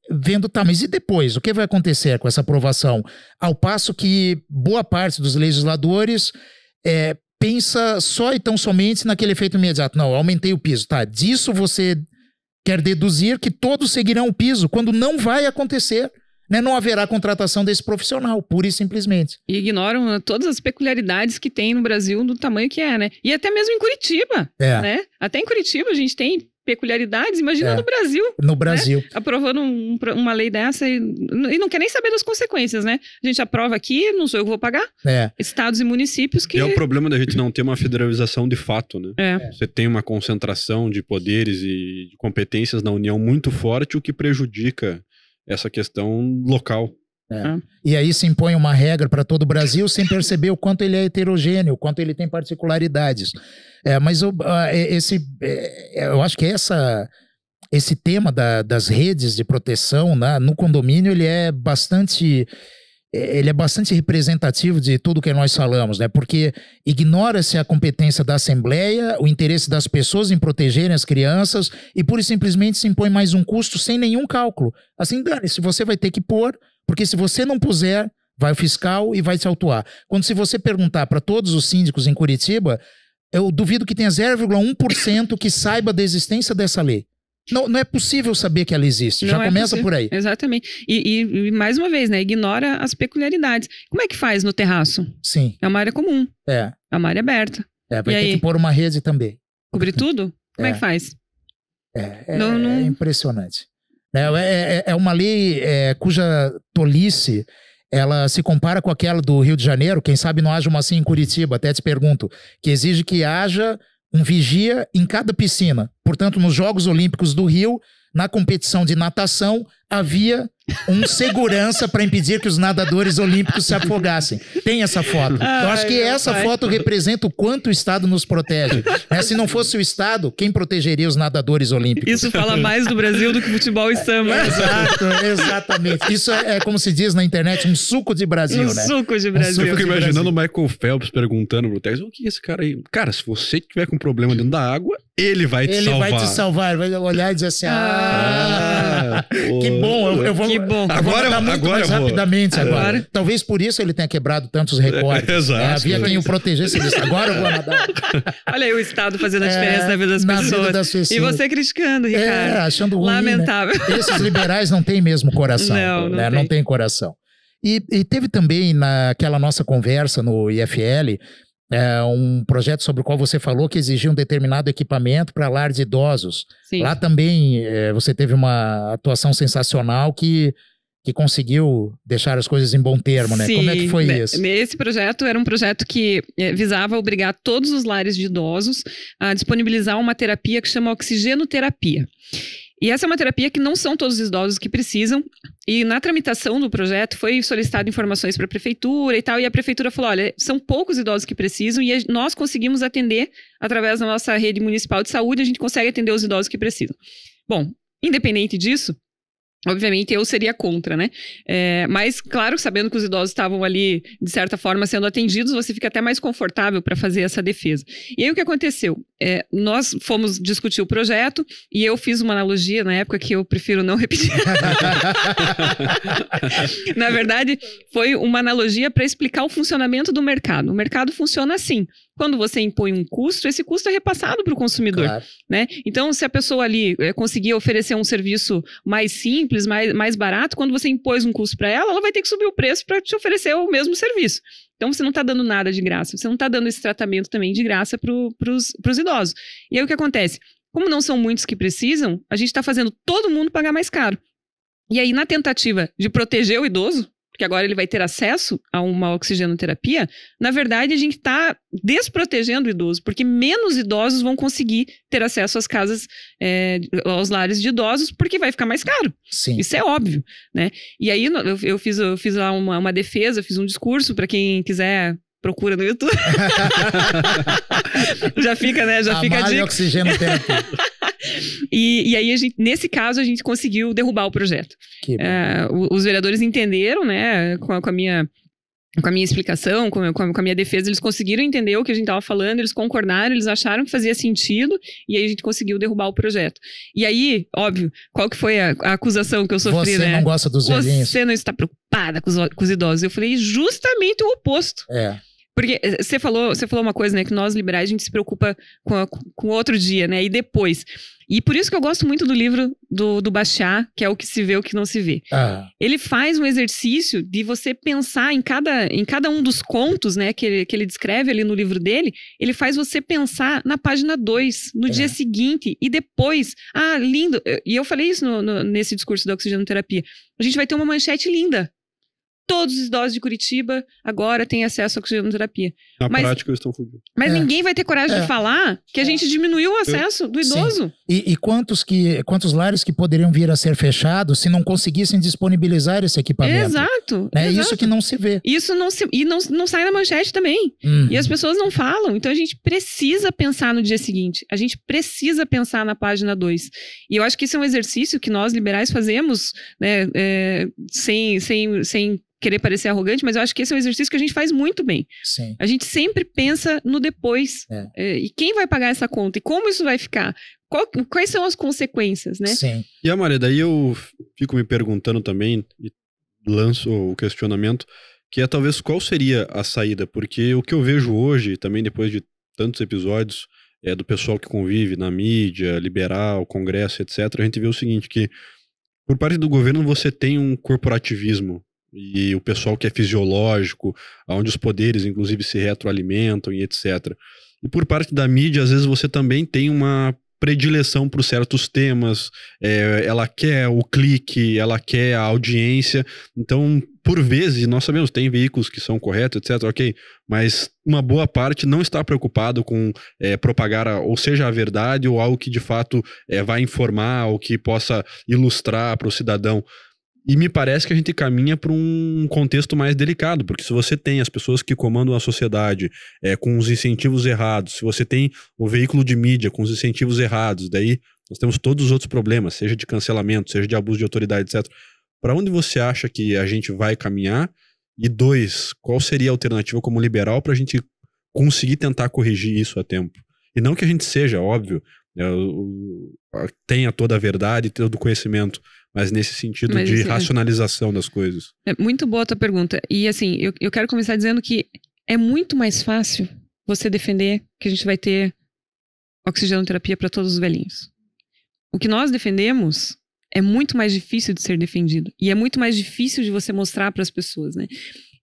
vendo, tá, mas e depois? O que vai acontecer com essa aprovação? Ao passo que boa parte dos legisladores pensa só e tão somente naquele efeito imediato. Não, aumentei o piso. Tá, disso você quer deduzir que todos seguirão o piso, quando não vai acontecer. Né? Não haverá contratação desse profissional, pura e simplesmente. E ignoram todas as peculiaridades que tem no Brasil do tamanho que é, né? E até mesmo em Curitiba, né? Até em Curitiba a gente tem peculiaridades, imagina no Brasil. No Brasil. Né? Aprovando uma lei dessa e não quer nem saber das consequências, né? A gente aprova aqui, não sou eu que vou pagar. Estados e municípios que... E é o problema da gente não ter uma federalização de fato, né? Você tem uma concentração de poderes e de competências na União muito forte, o que prejudica essa questão local. E aí se impõe uma regra para todo o Brasil sem perceber o quanto ele é heterogêneo, o quanto ele tem particularidades. Mas eu acho que esse tema das redes de proteção, né, no condomínio, ele é bastante representativo de tudo que nós falamos, né? Porque ignora-se a competência da Assembleia, o interesse das pessoas em protegerem as crianças e pura e simplesmente se impõe mais um custo sem nenhum cálculo. Assim, dane-se, você vai ter que pôr, porque se você não puser, vai o fiscal e vai te autuar. Quando se você perguntar para todos os síndicos em Curitiba, eu duvido que tenha 0,1% que saiba da existência dessa lei. Não é possível saber que ela existe. Já começa por aí. Exatamente. E mais uma vez, né? Ignora as peculiaridades. Como é que faz no terraço? Sim. É uma área comum. É uma área aberta. Vai ter que pôr uma rede também. Cobrir tudo? Como é que faz? É impressionante. É uma lei cuja tolice ela se compara com aquela do Rio de Janeiro. Quem sabe não haja uma assim em Curitiba, até te pergunto, que exige que haja um vigia em cada piscina. Portanto, nos Jogos Olímpicos do Rio, na competição de natação, havia um segurança para impedir que os nadadores olímpicos se afogassem. Tem essa foto. Eu acho que essa foto representa o quanto o Estado nos protege. Se não fosse o Estado, quem protegeria os nadadores olímpicos? Isso fala mais do Brasil do que futebol e samba. Exato, exatamente. Isso é, como se diz na internet, um suco de Brasil, né? Suco de Brasil. Eu fico imaginando o Michael Phelps perguntando pro Tex, o que é esse cara aí? Cara, se você tiver com problema dentro da água, ele vai te salvar. Ele vai te salvar, vai olhar e dizer assim, que bom, eu vou... Que bom. Agora mais rapidamente agora. Talvez por isso ele tenha quebrado tantos recordes. Exato. Havia quem o protegesse e disse, agora eu vou nadar. Olha aí o Estado fazendo a diferença na vida das pessoas. Vida das pessoas. E você criticando, Ricardo. Achando ruim, lamentável. Né? Esses liberais não têm mesmo coração. Não tem coração. E teve também naquela nossa conversa no IFL um projeto sobre o qual você falou que exigia um determinado equipamento para lar de idosos. Sim. Lá também você teve uma atuação sensacional que conseguiu deixar as coisas em bom termo, né? Sim, como é que foi isso? Esse projeto era um projeto que visava obrigar todos os lares de idosos a disponibilizar uma terapia que chama oxigenoterapia. E essa é uma terapia que não são todos os idosos que precisam. E na tramitação do projeto foi solicitado informações para a prefeitura e tal. E a prefeitura falou, olha, são poucos idosos que precisam e nós conseguimos atender através da nossa rede municipal de saúde. A gente consegue atender os idosos que precisam. Bom, independente disso, obviamente eu seria contra, né? Mas, claro, sabendo que os idosos estavam ali, de certa forma, sendo atendidos, você fica até mais confortável para fazer essa defesa. E aí o que aconteceu? Nós fomos discutir o projeto e eu fiz uma analogia na época que eu prefiro não repetir. Na verdade, foi uma analogia para explicar o funcionamento do mercado. O mercado funciona assim. Quando você impõe um custo, esse custo é repassado para o consumidor. Claro. Né? Então, se a pessoa ali conseguir oferecer um serviço mais simples, mais barato, quando você impôs um custo para ela, ela vai ter que subir o preço para te oferecer o mesmo serviço. Então, você não está dando nada de graça. Você não está dando esse tratamento também de graça para os idosos. E aí, o que acontece? Como não são muitos que precisam, a gente está fazendo todo mundo pagar mais caro. E aí, na tentativa de proteger o idoso, porque agora ele vai ter acesso a uma oxigenoterapia, na verdade a gente está desprotegendo o idoso, porque menos idosos vão conseguir ter acesso às casas, aos lares de idosos, porque vai ficar mais caro. Sim. Isso é óbvio, né? E aí eu fiz lá uma defesa, fiz um discurso, para quem quiser... Procura no YouTube. Já fica, né? Já fica a dica. Oxigenoterapia. E aí, nesse caso, a gente conseguiu derrubar o projeto. Os vereadores entenderam, né, com a minha explicação, com a minha defesa, eles conseguiram entender o que a gente estava falando, eles concordaram, eles acharam que fazia sentido, e aí a gente conseguiu derrubar o projeto. E aí, óbvio, qual que foi a acusação que eu sofri, né? Você não gosta dos velhinhos. Você não está preocupada com os idosos. Eu falei justamente o oposto. Porque você falou uma coisa, né? Que nós liberais, a gente se preocupa com o outro dia, né? E depois. E por isso que eu gosto muito do livro do Bachar, que é O que se vê, o que não se vê. Ele faz um exercício de você pensar em cada um dos contos, né? Que ele descreve ali no livro dele. Ele faz você pensar na página 2, no dia seguinte. E depois, lindo. E eu falei isso nesse discurso da oxigenoterapia. A gente vai ter uma manchete linda. Todos os idosos de Curitiba agora têm acesso à oxigenoterapia. Na prática, eles estão fugindo. Mas ninguém vai ter coragem de falar que a gente diminuiu o acesso do idoso. E quantos lares que poderiam vir a ser fechados se não conseguissem disponibilizar esse equipamento? Exato. É isso que não se vê. Isso não sai na manchete também. E as pessoas não falam. Então a gente precisa pensar no dia seguinte. A gente precisa pensar na página 2. E eu acho que isso é um exercício que nós liberais fazemos, né, sem querer parecer arrogante, mas eu acho que esse é um exercício que a gente faz muito bem. Sim. A gente sempre pensa no depois. E quem vai pagar essa conta? E como isso vai ficar? Quais são as consequências, né? Sim. E, Maria, daí eu fico me perguntando também, e lanço o questionamento, que é talvez qual seria a saída? Porque o que eu vejo hoje, também depois de tantos episódios, do pessoal que convive na mídia, liberal, congresso, etc., a gente vê o seguinte, que por parte do governo você tem um corporativismo, e o pessoal que é fisiológico, onde os poderes inclusive se retroalimentam e etc. E por parte da mídia, às vezes você também tem uma predileção por certos temas, ela quer o clique, ela quer a audiência, então por vezes, nós sabemos, tem veículos que são corretos, etc, ok, mas uma boa parte não está preocupado com propagar, ou seja, a verdade ou algo que de fato vai informar ou que possa ilustrar para o cidadão. E me parece que a gente caminha para um contexto mais delicado, porque se você tem as pessoas que comandam a sociedade com os incentivos errados, se você tem o veículo de mídia com os incentivos errados, daí nós temos todos os outros problemas, seja de cancelamento, seja de abuso de autoridade, etc. Para onde você acha que a gente vai caminhar? E 2, qual seria a alternativa como liberal para a gente conseguir tentar corrigir isso a tempo? E não que a gente seja, óbvio, tenha toda a verdade, todo o conhecimento, mas nesse sentido de racionalização das coisas. É muito boa a tua pergunta. E assim, eu quero começar dizendo que é muito mais fácil você defender que a gente vai ter oxigenoterapia para todos os velhinhos. O que nós defendemos é muito mais difícil de ser defendido. E é muito mais difícil de você mostrar para as pessoas, né?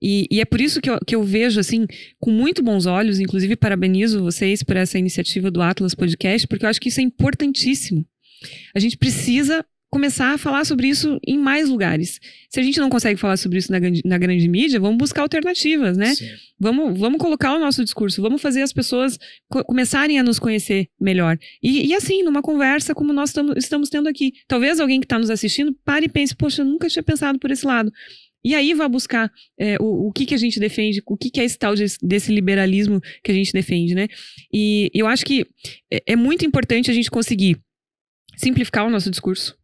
E é por isso que eu vejo, assim, com muito bons olhos, inclusive parabenizo vocês por essa iniciativa do Atlas Podcast, porque eu acho que isso é importantíssimo. A gente precisa começar a falar sobre isso em mais lugares. Se a gente não consegue falar sobre isso na grande mídia, vamos buscar alternativas, né? Vamos colocar o nosso discurso, vamos fazer as pessoas começarem a nos conhecer melhor. E assim, numa conversa como nós estamos tendo aqui. Talvez alguém que está nos assistindo pare e pense, poxa, eu nunca tinha pensado por esse lado. E aí vai buscar o que a gente defende, o que é esse tal desse liberalismo que a gente defende, né? E eu acho que é muito importante a gente conseguir simplificar o nosso discurso.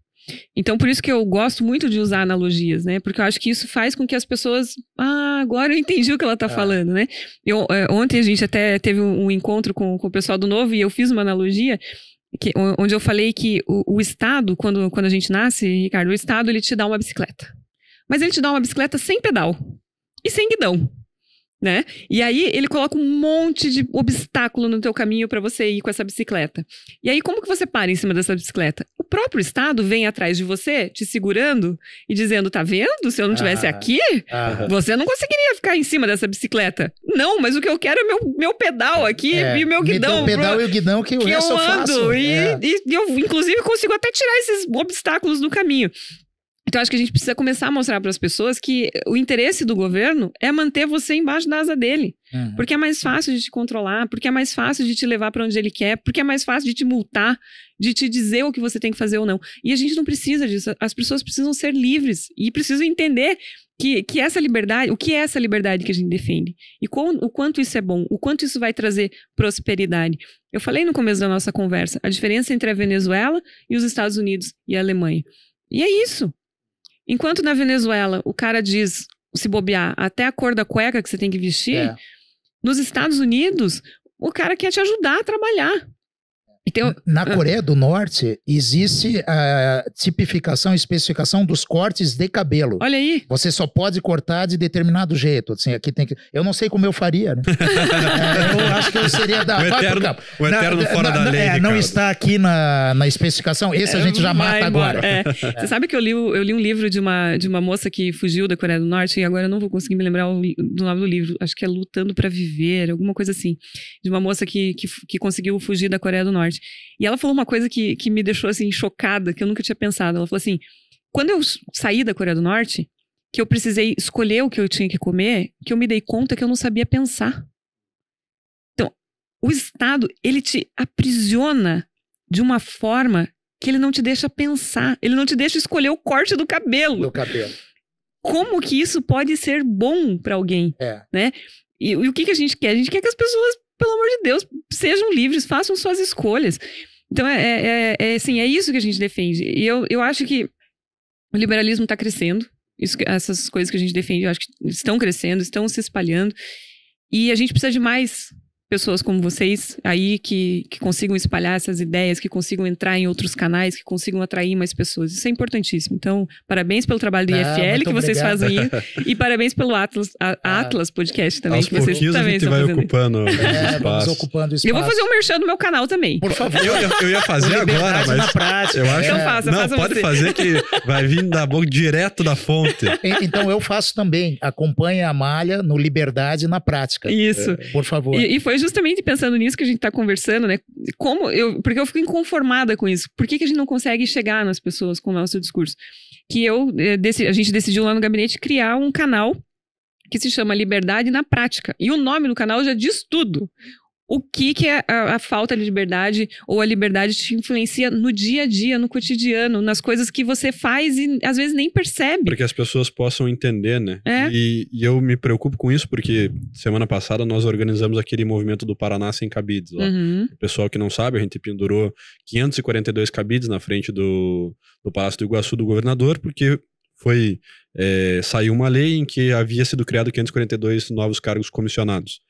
Então, por isso que eu gosto muito de usar analogias, né? Porque eu acho que isso faz com que as pessoas... agora eu entendi o que ela tá falando, né? Ontem a gente até teve um encontro com o pessoal do Novo e eu fiz uma analogia onde eu falei que o Estado, quando a gente nasce, Ricardo, o Estado ele te dá uma bicicleta. Mas ele te dá uma bicicleta sem pedal e sem guidão, né? E aí ele coloca um monte de obstáculo no teu caminho para você ir com essa bicicleta. E aí como que você para em cima dessa bicicleta? O próprio Estado vem atrás de você, te segurando e dizendo, tá vendo? Se eu não estivesse aqui, você não conseguiria ficar em cima dessa bicicleta. Não, mas o que eu quero é meu pedal aqui e meu guidão. O pedal e o guidão que o resto eu faço. E eu, inclusive, consigo até tirar esses obstáculos do caminho. Então, acho que a gente precisa começar a mostrar para as pessoas que o interesse do governo é manter você embaixo da asa dele. Porque é mais fácil de te controlar, porque é mais fácil de te levar para onde ele quer, porque é mais fácil de te multar, de te dizer o que você tem que fazer ou não. E a gente não precisa disso. As pessoas precisam ser livres e precisam entender que essa liberdade, o que é essa liberdade que a gente defende? E o quanto isso é bom, o quanto isso vai trazer prosperidade. Eu falei no começo da nossa conversa, a diferença entre a Venezuela e os Estados Unidos e a Alemanha. E é isso. Enquanto na Venezuela o cara diz, se bobear, até a cor da cueca que você tem que vestir, nos Estados Unidos o cara quer te ajudar a trabalhar. Então, na Coreia do Norte existe a tipificação e especificação dos cortes de cabelo. Olha aí. Você só pode cortar de determinado jeito. Assim, aqui tem que... Eu não sei como eu faria, né? Eu acho que eu seria da... O eterno fora da lei, não está aqui na especificação. Esse a gente já mata agora. Você sabe que eu li um livro de uma moça que fugiu da Coreia do Norte, e agora eu não vou conseguir me lembrar do nome do livro. Acho que é Lutando para Viver, alguma coisa assim. De uma moça que conseguiu fugir da Coreia do Norte. E ela falou uma coisa que me deixou assim chocada, que eu nunca tinha pensado. Ela falou assim, quando eu saí da Coreia do Norte, que eu precisei escolher o que eu tinha que comer, que eu me dei conta que eu não sabia pensar. Então, o Estado, ele te aprisiona de uma forma que ele não te deixa pensar, ele não te deixa escolher o corte do cabelo. Como que isso pode ser bom para alguém, né? E o que a gente quer? A gente quer que as pessoas, pelo amor de Deus, sejam livres, façam suas escolhas. Então, assim, é isso que a gente defende. E eu acho que o liberalismo está crescendo. Essas coisas que a gente defende, eu acho que estão crescendo, estão se espalhando. E a gente precisa de mais pessoas como vocês aí que consigam espalhar essas ideias, que consigam entrar em outros canais, que consigam atrair mais pessoas. Isso é importantíssimo. Então, parabéns pelo trabalho do IFL que vocês fazem aí, e parabéns pelo Atlas Podcast também. Aos que vocês também a gente vai ocupando espaço. Vamos ocupando espaço. Eu vou fazer um merchan do meu canal também. Por favor. Eu ia fazer agora, mas na prática. eu acho Então faça pode você. fazer que vai vir da boca direto da fonte. Então eu faço também. Acompanhe a Malha no Liberdade na Prática. Isso. Por favor. E foi justamente pensando nisso que a gente tá conversando, né? Porque eu fico inconformada com isso. Por que a gente não consegue chegar nas pessoas com o nosso discurso? Que a gente decidiu lá no gabinete criar um canal que se chama Liberdade na Prática. E o nome do canal já diz tudo. O que é a falta de liberdade ou a liberdade te influencia no dia a dia, no cotidiano, nas coisas que você faz e às vezes nem percebe. Para que as pessoas possam entender, né? E eu me preocupo com isso porque semana passada nós organizamos aquele movimento do Paraná Sem Cabides. Lá. O pessoal que não sabe, a gente pendurou 542 cabides na frente do Palácio do Iguaçu do governador, porque saiu uma lei em que havia sido criado 542 novos cargos comissionados.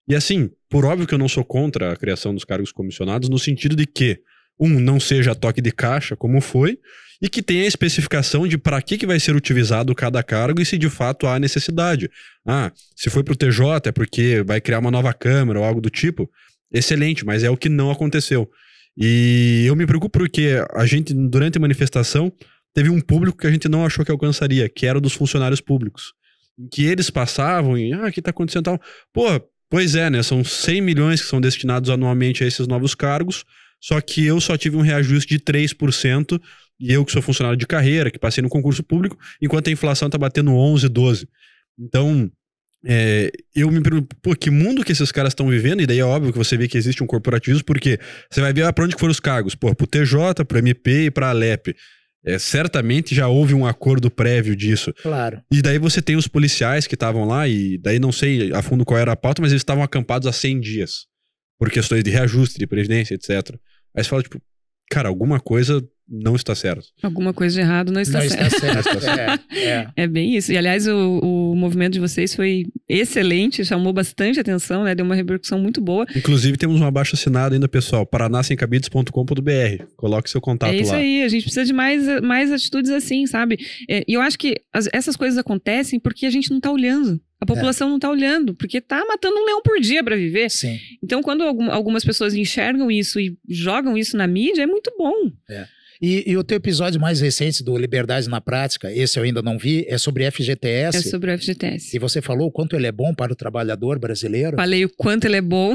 E assim, por óbvio que eu não sou contra a criação dos cargos comissionados, no sentido de que, não seja toque de caixa, como foi, e que tenha a especificação de para que vai ser utilizado cada cargo e se de fato há necessidade. Se foi para o TJ é porque vai criar uma nova Câmara ou algo do tipo, excelente, mas é o que não aconteceu. E eu me preocupo porque a gente, durante a manifestação, teve um público que a gente não achou que alcançaria, que era o dos funcionários públicos. Em que eles passavam e, o que tá acontecendo tal? Pois é, né? São 100 milhões que são destinados anualmente a esses novos cargos, só que eu só tive um reajuste de 3%, e eu que sou funcionário de carreira, que passei no concurso público, enquanto a inflação tá batendo 11, 12. Então, eu me pergunto, que mundo que esses caras estão vivendo? E daí é óbvio que você vê que existe um corporativismo, porque você vai ver pra onde que foram os cargos. Pro TJ, pro MP e pra Alep. Certamente já houve um acordo prévio disso. Claro. E daí você tem os policiais que estavam lá, e daí não sei a fundo qual era a pauta, mas eles estavam acampados há 100 dias. Por questões de reajuste, de previdência, etc. Aí você fala, cara, alguma coisa não está certo. Alguma coisa de errado não está certo. É bem isso. E, aliás, o movimento de vocês foi excelente, chamou bastante atenção, né? Deu uma repercussão muito boa. Inclusive, temos um abaixo-assinado ainda, pessoal, paranasemcabides.com.br. Coloque seu contato lá. É isso aí, a gente precisa de mais atitudes assim, sabe? E eu acho que essas coisas acontecem porque a gente não está olhando. A população não está olhando, porque está matando um leão por dia para viver. Sim. Então, quando algumas pessoas enxergam isso e jogam isso na mídia, é muito bom. E o teu episódio mais recente do Liberdade na Prática, esse eu ainda não vi, é sobre FGTS. É sobre o FGTS. E você falou o quanto ele é bom para o trabalhador brasileiro? Falei o quanto ele é bom,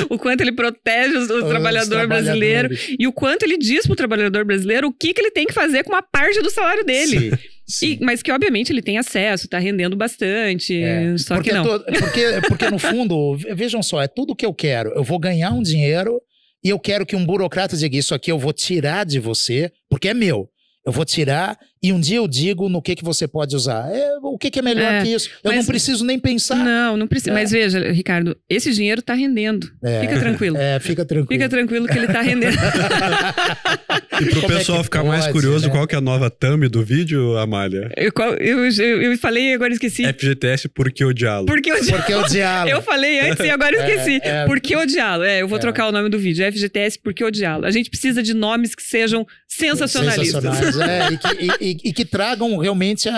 o quanto ele protege o trabalhador brasileiro e o quanto ele diz para o trabalhador brasileiro o que ele tem que fazer com uma parte do salário dele. Sim. Mas que, obviamente, ele tem acesso, está rendendo bastante, só porque que não. Porque, no fundo, vejam só, é tudo que eu quero. Eu vou ganhar um dinheiro e eu quero que um burocrata diga isso aqui eu vou tirar de você, porque é meu. Eu vou tirar e um dia eu digo no que você pode usar. O que é melhor que isso? Eu não preciso nem pensar. Não precisa. Mas veja, Ricardo, esse dinheiro está rendendo. Fica tranquilo. Fica tranquilo. Fica tranquilo que ele está rendendo. E pro pessoal ficar mais curioso, qual que é a nova thumb do vídeo, Amália? Eu falei e agora esqueci. FGTS, por que odiá-lo? Por que odiá-lo? Eu falei antes e agora esqueci. Por que odiá-lo? Eu vou trocar o nome do vídeo. FGTS, por que odiá-lo? A gente precisa de nomes que sejam sensacionalistas. E que tragam realmente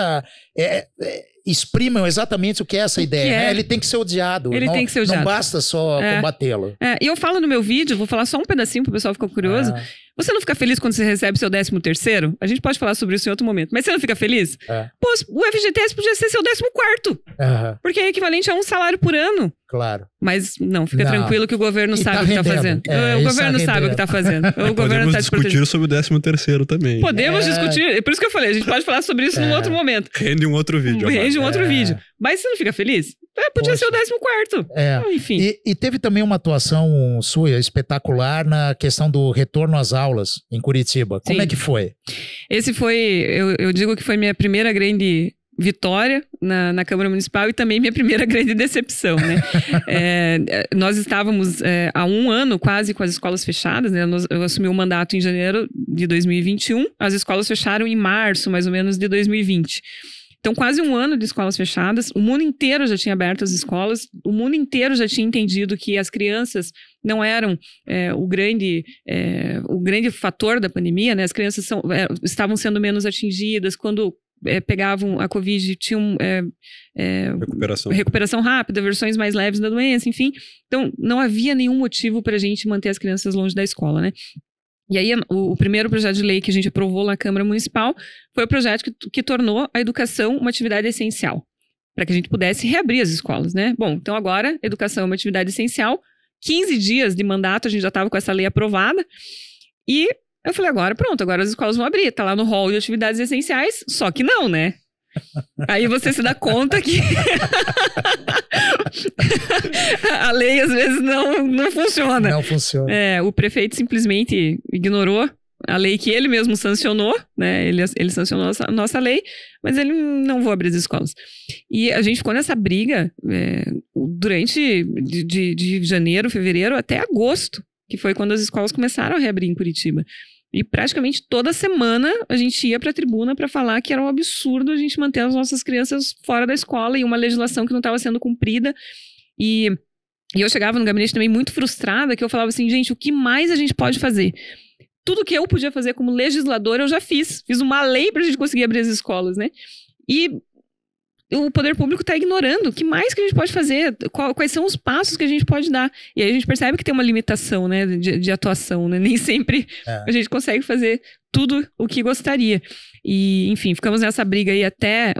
exprimam exatamente o que é essa ideia. Né? Ele tem que ser odiado. Ele tem que ser odiado. Não basta só combatê-lo. E eu falo no meu vídeo, vou falar só um pedacinho pro pessoal ficar curioso. Você não fica feliz quando você recebe seu 13º? A gente pode falar sobre isso em outro momento. Mas você não fica feliz? Pô, o FGTS podia ser seu 14º. Porque é equivalente a um salário por ano. Claro. Mas não, fica tranquilo que o governo sabe o que tá fazendo. O governo sabe o que tá fazendo. O governo tá discutir sobre o 13º também. Podemos discutir. É por isso que eu falei, a gente pode falar sobre isso num outro momento. Rende um outro vídeo. Rende um outro vídeo. Mas você não fica feliz? Podia ser o 14º. Enfim. E teve também uma atuação sua espetacular na questão do retorno às aulas em Curitiba. Como é que foi? Esse foi, eu digo que foi minha primeira grande vitória na Câmara Municipal e também minha primeira grande decepção, né? Nós estávamos há um ano quase com as escolas fechadas, né? Eu assumi o mandato em janeiro de 2021, as escolas fecharam em março, mais ou menos, de 2020. Então, quase um ano de escolas fechadas, o mundo inteiro já tinha aberto as escolas, o mundo inteiro já tinha entendido que as crianças não eram o grande fator da pandemia, né? As crianças estavam sendo menos atingidas, quando pegavam a Covid, tinham recuperação rápida, versões mais leves da doença, enfim. Então, não havia nenhum motivo para a gente manter as crianças longe da escola, né? E aí, o primeiro projeto de lei que a gente aprovou na Câmara Municipal foi o projeto que tornou a educação uma atividade essencial, para que a gente pudesse reabrir as escolas, né? Bom, então agora, educação é uma atividade essencial, 15 dias de mandato, a gente já estava com essa lei aprovada, e eu falei, agora as escolas vão abrir, tá lá no rol de atividades essenciais, só que não, né? Aí você se dá conta que a lei às vezes não funciona. Não funciona. O prefeito simplesmente ignorou a lei que ele mesmo sancionou, né? Ele sancionou a nossa lei, mas ele não vai abrir as escolas. E a gente ficou nessa briga durante de janeiro, fevereiro até agosto, que foi quando as escolas começaram a reabrir em Curitiba. E praticamente toda semana a gente ia para a tribuna para falar que era um absurdo a gente manter as nossas crianças fora da escola e uma legislação que não estava sendo cumprida. E eu chegava no gabinete também muito frustrada, que eu falava assim, gente, o que mais a gente pode fazer? Tudo que eu podia fazer como legisladora eu já fiz. Fiz uma lei para a gente conseguir abrir as escolas, né? E o poder público está ignorando. O que mais que a gente pode fazer? Quais são os passos que a gente pode dar? E aí a gente percebe que tem uma limitação, né, de atuação, né? Nem sempre a gente consegue fazer tudo o que gostaria. E, enfim, ficamos nessa briga aí até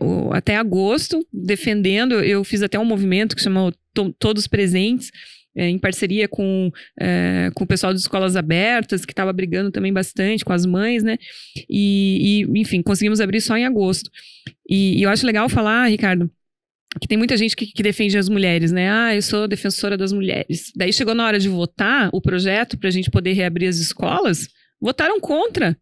agosto, defendendo. Eu fiz até um movimento que chamou Todos Presentes, em parceria com o pessoal das escolas abertas, que estava brigando também bastante com as mães, né? E enfim, conseguimos abrir só em agosto. E eu acho legal falar, Ricardo, que tem muita gente que defende as mulheres, né? Eu sou defensora das mulheres. Daí chegou na hora de votar o projeto para a gente poder reabrir as escolas, votaram contra.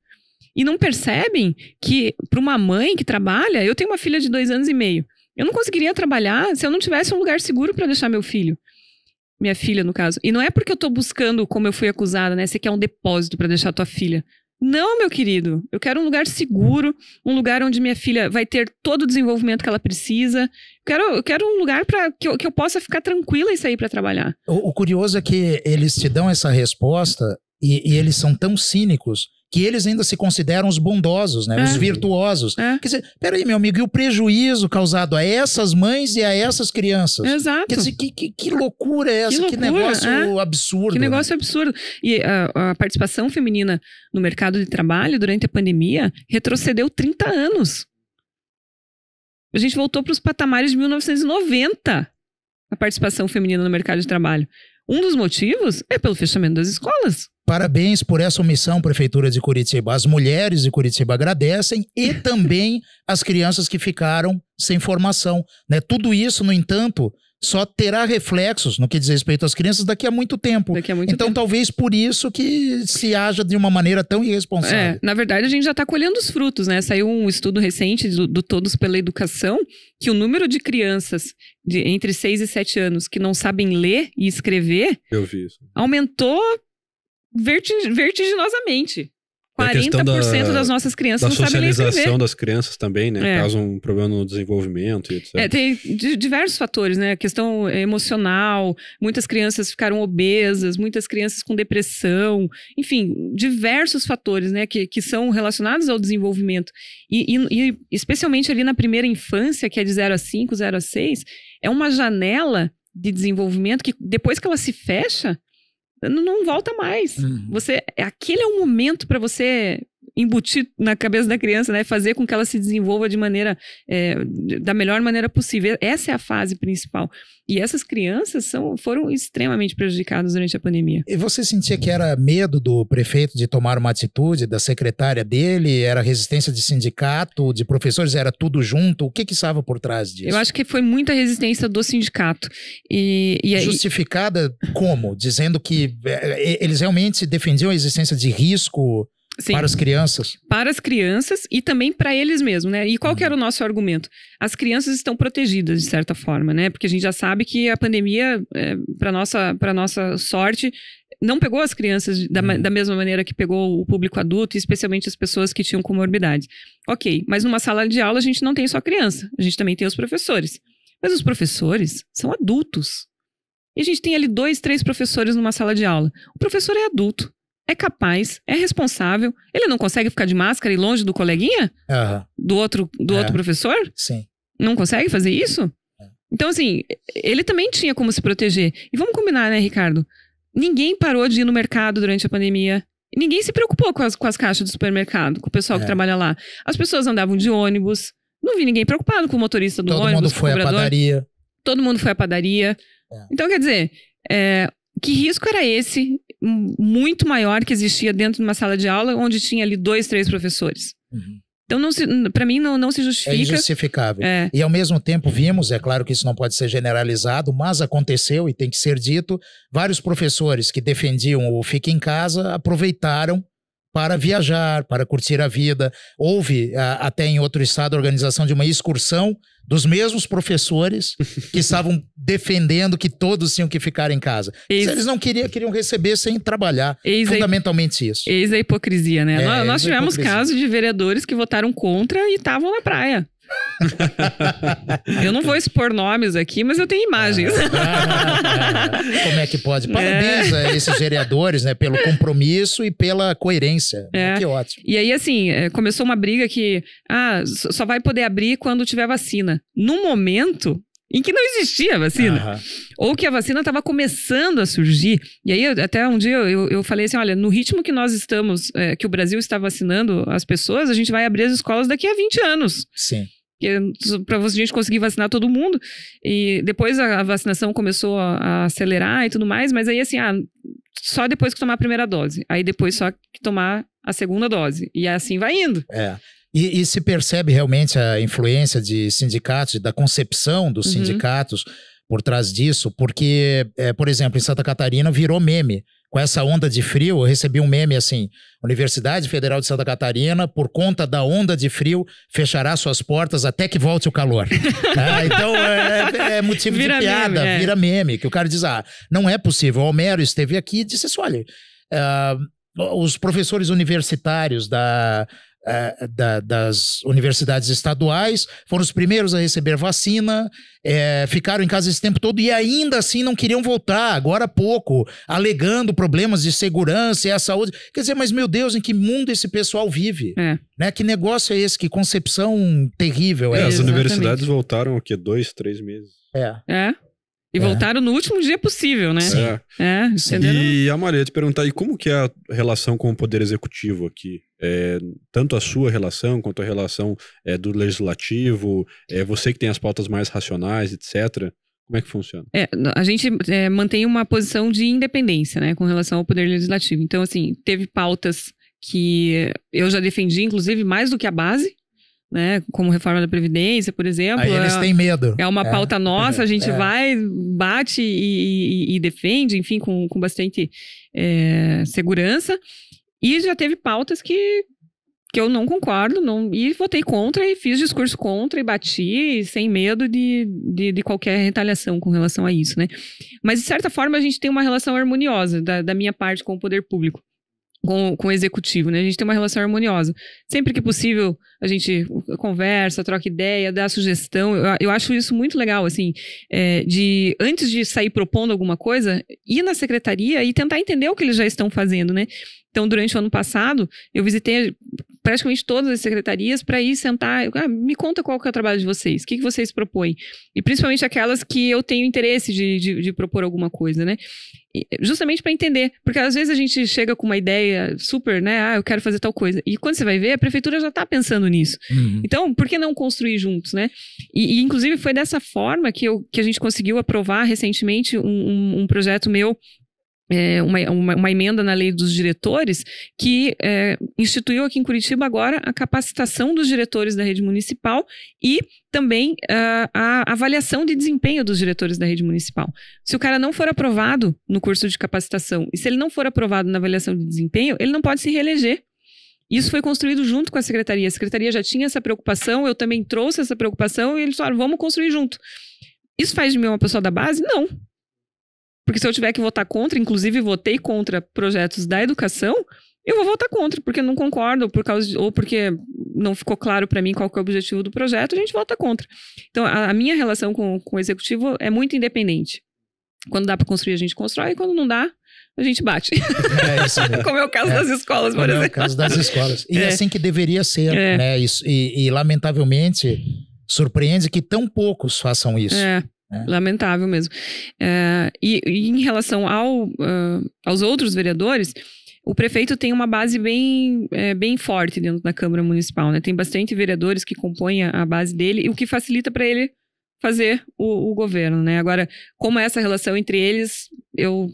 E não percebem que, para uma mãe que trabalha, eu tenho uma filha de 2 anos e meio, eu não conseguiria trabalhar se eu não tivesse um lugar seguro para deixar meu filho. Minha filha, no caso. E não é porque eu tô buscando, como eu fui acusada, né? Você quer um depósito para deixar tua filha. Não, meu querido. Eu quero um lugar seguro, um lugar onde minha filha vai ter todo o desenvolvimento que ela precisa. Eu quero um lugar para que eu possa ficar tranquila e sair para trabalhar. O curioso é que eles te dão essa resposta e eles são tão cínicos que eles ainda se consideram os bondosos, né? Os virtuosos. Quer dizer, peraí, meu amigo, e o prejuízo causado a essas mães e a essas crianças? Exato. Quer dizer, que loucura é essa? Que negócio absurdo. Que negócio absurdo. E a participação feminina no mercado de trabalho durante a pandemia retrocedeu 30 anos. A gente voltou para os patamares de 1990, a participação feminina no mercado de trabalho. Um dos motivos é pelo fechamento das escolas. Parabéns por essa omissão, Prefeitura de Curitiba. As mulheres de Curitiba agradecem e também as crianças que ficaram sem formação, né? Tudo isso, no entanto, só terá reflexos no que diz respeito às crianças daqui a muito tempo. Então, talvez por isso que se haja de uma maneira tão irresponsável. Na verdade, a gente já está colhendo os frutos, né? Saiu um estudo recente do Todos pela Educação, que o número de crianças entre 6 e 7 anos que não sabem ler e escrever aumentou vertiginosamente. 40% das nossas crianças não sabem ler e escrever. Da socialização das crianças também, né? Causa um problema no desenvolvimento e etc. Tem diversos fatores, né? A questão emocional, muitas crianças ficaram obesas, muitas crianças com depressão, enfim, diversos fatores, né? Que são relacionados ao desenvolvimento. E especialmente ali na primeira infância, que é de 0 a 5, 0 a 6, é uma janela de desenvolvimento que depois que ela se fecha, não volta mais. Aquele é o momento para você embutir na cabeça da criança, né? Fazer com que ela se desenvolva de maneira da melhor maneira possível. Essa é a fase principal. E essas crianças foram extremamente prejudicadas durante a pandemia. E você sentia que era medo do prefeito de tomar uma atitude, da secretária dele? Era resistência de sindicato, de professores? Era tudo junto? O que estava por trás disso? Eu acho que foi muita resistência do sindicato. Justificada como? Dizendo que eles realmente defendiam a existência de risco... Sim. Para as crianças? Para as crianças e também para eles mesmos, né? E qual que era o nosso argumento? As crianças estão protegidas, de certa forma, né? Porque a gente já sabe que a pandemia, para nossa sorte, não pegou as crianças da mesma maneira que pegou o público adulto, especialmente as pessoas que tinham comorbidade. Ok, mas numa sala de aula a gente não tem só criança, a gente também tem os professores. Mas os professores são adultos. E a gente tem ali 2, 3 professores numa sala de aula. O professor é adulto. É capaz, é responsável. Ele não consegue ficar de máscara e longe do coleguinha? Do outro professor? Sim. Não consegue fazer isso? Então, assim, ele também tinha como se proteger. E vamos combinar, né, Ricardo? Ninguém parou de ir no mercado durante a pandemia. Ninguém se preocupou com as caixas do supermercado, com o pessoal que trabalha lá. As pessoas andavam de ônibus. Não vi ninguém preocupado com o motorista do ônibus. Todo mundo foi à padaria. Todo mundo foi à padaria. Então, quer dizer, que risco era esse, muito maior, que existia dentro de uma sala de aula, onde tinha ali 2, 3 professores? Então, para mim, não se justifica. É injustificável. E ao mesmo tempo vimos, é claro que isso não pode ser generalizado, mas aconteceu e tem que ser dito, vários professores que defendiam o fique em casa aproveitaram para viajar, para curtir a vida. Houve, até em outro estado, a organização de uma excursão dos mesmos professores que estavam defendendo que todos tinham que ficar em casa. Eles não queriam receber sem trabalhar. Fundamentalmente isso. Eis a hipocrisia, né? Nós tivemos casos de vereadores que votaram contra e estavam na praia. Eu não vou expor nomes aqui, mas eu tenho imagens. Como é que pode? Parabéns a esses vereadores, né, pelo compromisso e pela coerência. Que ótimo. E aí, assim, começou uma briga que só vai poder abrir quando tiver vacina. Num momento em que não existia vacina. Ou que a vacina estava começando a surgir. E aí, até um dia eu falei assim, olha, no ritmo que nós estamos, que o Brasil está vacinando as pessoas, a gente vai abrir as escolas daqui a 20 anos. Sim. Para a gente conseguir vacinar todo mundo. E depois a vacinação começou a acelerar e tudo mais, mas aí assim, só depois que tomar a primeira dose. Aí depois só que tomar a segunda dose. E assim vai indo. E se percebe realmente a influência de sindicatos, da concepção dos sindicatos por trás disso, porque, por exemplo, em Santa Catarina virou meme. Com essa onda de frio, eu recebi um meme assim, Universidade Federal de Santa Catarina, por conta da onda de frio, fechará suas portas até que volte o calor. Então, é motivo de piada, vira meme, que o cara diz, não é possível. O Homero esteve aqui e disse assim, olha, os professores universitários das universidades estaduais, foram os primeiros a receber vacina, ficaram em casa esse tempo todo e ainda assim não queriam voltar, agora há pouco, alegando problemas de segurança e a saúde. Quer dizer, mas meu Deus, em que mundo esse pessoal vive? Né? Que negócio é esse? Que concepção terrível é As essa? universidades voltaram, o quê? 2, 3 meses. E voltaram no último dia possível, né? E a Maria, te perguntar, e como que é a relação com o Poder Executivo aqui? Tanto a sua relação, quanto a relação do Legislativo, você que tem as pautas mais racionais, etc. Como é que funciona? A gente mantém uma posição de independência, né, com relação ao Poder Legislativo. Então, assim, teve pautas que eu já defendi, inclusive, mais do que a base, né, como reforma da Previdência, por exemplo. Aí eles têm medo. É uma pauta nossa, a gente vai, bate e defende, enfim, com bastante segurança. E já teve pautas que eu não concordo, e votei contra, e fiz discurso contra, e bati, sem medo de qualquer retaliação com relação a isso, né? Mas, de certa forma, a gente tem uma relação harmoniosa da minha parte com o poder público. Com o executivo, né? A gente tem uma relação harmoniosa. Sempre que possível, a gente conversa, troca ideia, dá sugestão. Eu acho isso muito legal, assim, antes de sair propondo alguma coisa, ir na secretaria e tentar entender o que eles já estão fazendo, né? Então, durante o ano passado, eu visitei praticamente todas as secretarias para ir sentar. Me conta qual que é o trabalho de vocês, o que vocês propõem. E principalmente aquelas que eu tenho interesse de propor alguma coisa, né? Justamente para entender. Porque às vezes a gente chega com uma ideia super, né? Eu quero fazer tal coisa. E quando você vai ver, a prefeitura já está pensando nisso. Então, por que não construir juntos, né? E inclusive, foi dessa forma que a gente conseguiu aprovar recentemente um projeto meu, uma emenda na lei dos diretores que instituiu aqui em Curitiba agora a capacitação dos diretores da rede municipal e também a avaliação de desempenho dos diretores da rede municipal. Se o cara não for aprovado no curso de capacitação e se ele não for aprovado na avaliação de desempenho, ele não pode se reeleger. Isso foi construído junto com a secretaria. A secretaria já tinha essa preocupação, eu também trouxe essa preocupação e eles falaram, vamos construir junto. Isso faz de mim uma pessoa da base? Não. Porque se eu tiver que votar contra, inclusive votei contra projetos da educação, eu vou votar contra, porque eu não concordo, ou porque não ficou claro para mim qual que é o objetivo do projeto, a gente vota contra. Então, a minha relação com o executivo é muito independente. Quando dá para construir, a gente constrói, e quando não dá, a gente bate. Isso mesmo. Como é o caso das escolas, por exemplo. É o caso das escolas. E assim que deveria ser, né? E lamentavelmente, surpreende que tão poucos façam isso. Lamentável mesmo. E em relação aos outros vereadores, o prefeito tem uma base bem forte dentro da Câmara Municipal, né? Tem bastante vereadores que compõem a base dele, e o que facilita para ele fazer o governo, né? Agora, como é essa relação entre eles, eu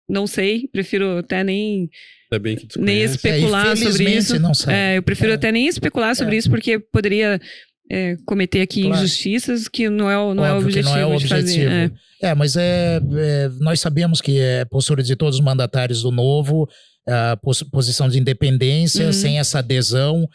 não sei, prefiro até nem especular sobre isso. Não sabe. Eu prefiro até nem especular sobre isso, porque poderia cometer aqui injustiças que não é o objetivo de fazer. Mas nós sabemos que é postura de todos os mandatários do Novo, a posição de independência, sem essa adesão,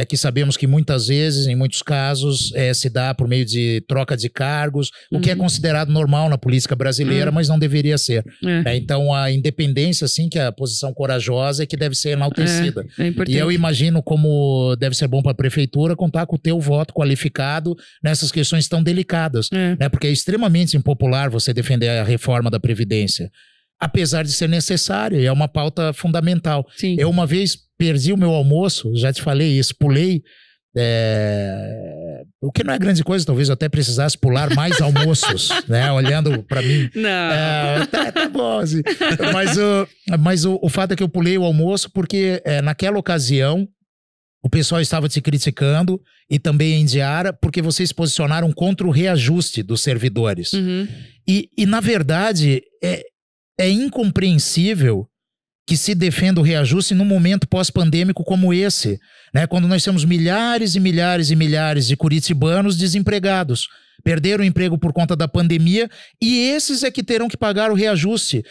que sabemos que muitas vezes, em muitos casos, se dá por meio de troca de cargos, o que é considerado normal na política brasileira, mas não deveria ser. Então, a independência, sim, que é a posição corajosa, é que deve ser enaltecida. E eu imagino como deve ser bom para a prefeitura contar com o teu voto qualificado nessas questões tão delicadas, né? Porque é extremamente impopular você defender a reforma da Previdência. Apesar de ser necessário, é uma pauta fundamental. Sim. Eu uma vez perdi o meu almoço, já te falei isso, pulei, o que não é grande coisa, talvez eu até precisasse pular mais almoços, né, olhando para mim. Não. Tá bom, assim. Mas o fato é que eu pulei o almoço porque naquela ocasião o pessoal estava te criticando e também em Indiara porque vocês se posicionaram contra o reajuste dos servidores. E na verdade, é incompreensível que se defenda o reajuste num momento pós-pandêmico como esse, né? Quando nós temos milhares e milhares e milhares de curitibanos desempregados, perderam o emprego por conta da pandemia, e esses é que terão que pagar o reajuste.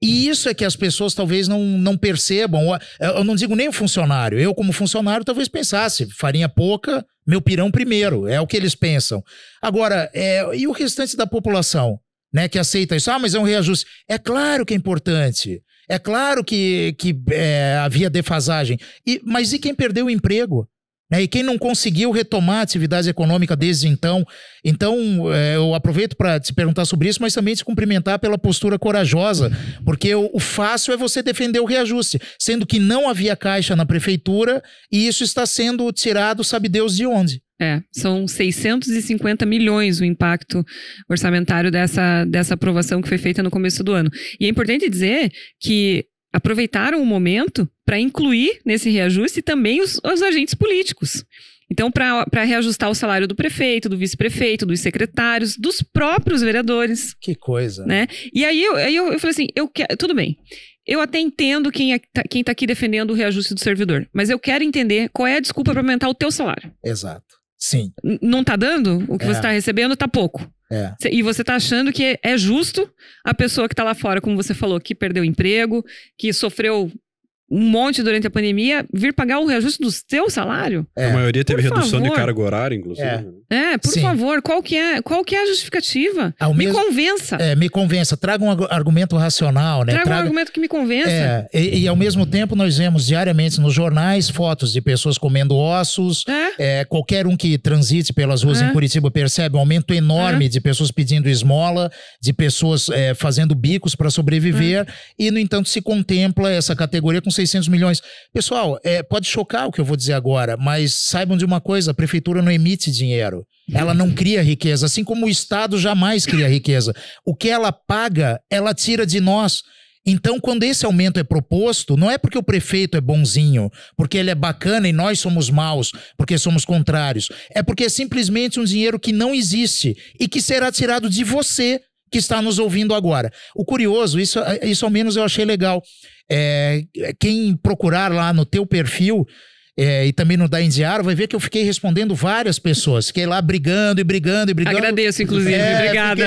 E isso é que as pessoas talvez não percebam. Eu não digo nem o funcionário. Eu, como funcionário, talvez pensasse, farinha pouca, meu pirão primeiro. É o que eles pensam. Agora, e o restante da população? Né, que aceita isso, mas é um reajuste. É claro que é importante. É claro que havia defasagem. Mas e quem perdeu o emprego? E quem não conseguiu retomar a atividade econômica desde então? Então, eu aproveito para te perguntar sobre isso, mas também te cumprimentar pela postura corajosa, porque o fácil é você defender o reajuste, sendo que não havia caixa na prefeitura e isso está sendo tirado, sabe Deus de onde. São 650 milhões o impacto orçamentário dessa aprovação que foi feita no começo do ano. E é importante dizer que aproveitaram o momento para incluir nesse reajuste também os agentes políticos. Então, para reajustar o salário do prefeito, do vice-prefeito, dos secretários, dos próprios vereadores. Que coisa. Né? E aí eu falei assim, tudo bem. Eu até entendo quem tá aqui defendendo o reajuste do servidor, mas eu quero entender qual é a desculpa para aumentar o teu salário. Exato. Sim. Não tá dando? O que você tá recebendo tá pouco. E você tá achando que é justo a pessoa que tá lá fora, como você falou, que perdeu emprego, que sofreu um monte durante a pandemia, vir pagar o reajuste do seu salário? A maioria teve redução de carga horária, inclusive. Por favor, qual que é a justificativa? Convença. Me convença. Traga um argumento racional, né? Traga um argumento que me convença. E ao mesmo tempo nós vemos diariamente nos jornais fotos de pessoas comendo ossos. Qualquer um que transite pelas ruas em Curitiba percebe um aumento enorme de pessoas pedindo esmola, de pessoas fazendo bicos para sobreviver. E, no entanto, se contempla essa categoria com 600 milhões. Pessoal, pode chocar o que eu vou dizer agora, mas saibam de uma coisa, a prefeitura não emite dinheiro. Ela não cria riqueza, assim como o Estado jamais cria riqueza. O que ela paga, ela tira de nós. Então, quando esse aumento é proposto, não é porque o prefeito é bonzinho, porque ele é bacana e nós somos maus, porque somos contrários. É porque é simplesmente um dinheiro que não existe e que será tirado de você que está nos ouvindo agora. O curioso, isso ao menos eu achei legal. Quem procurar lá no teu perfil e também no Da Indiaro vai ver que eu fiquei respondendo várias pessoas. Fiquei lá brigando. Agradeço, inclusive. Obrigada.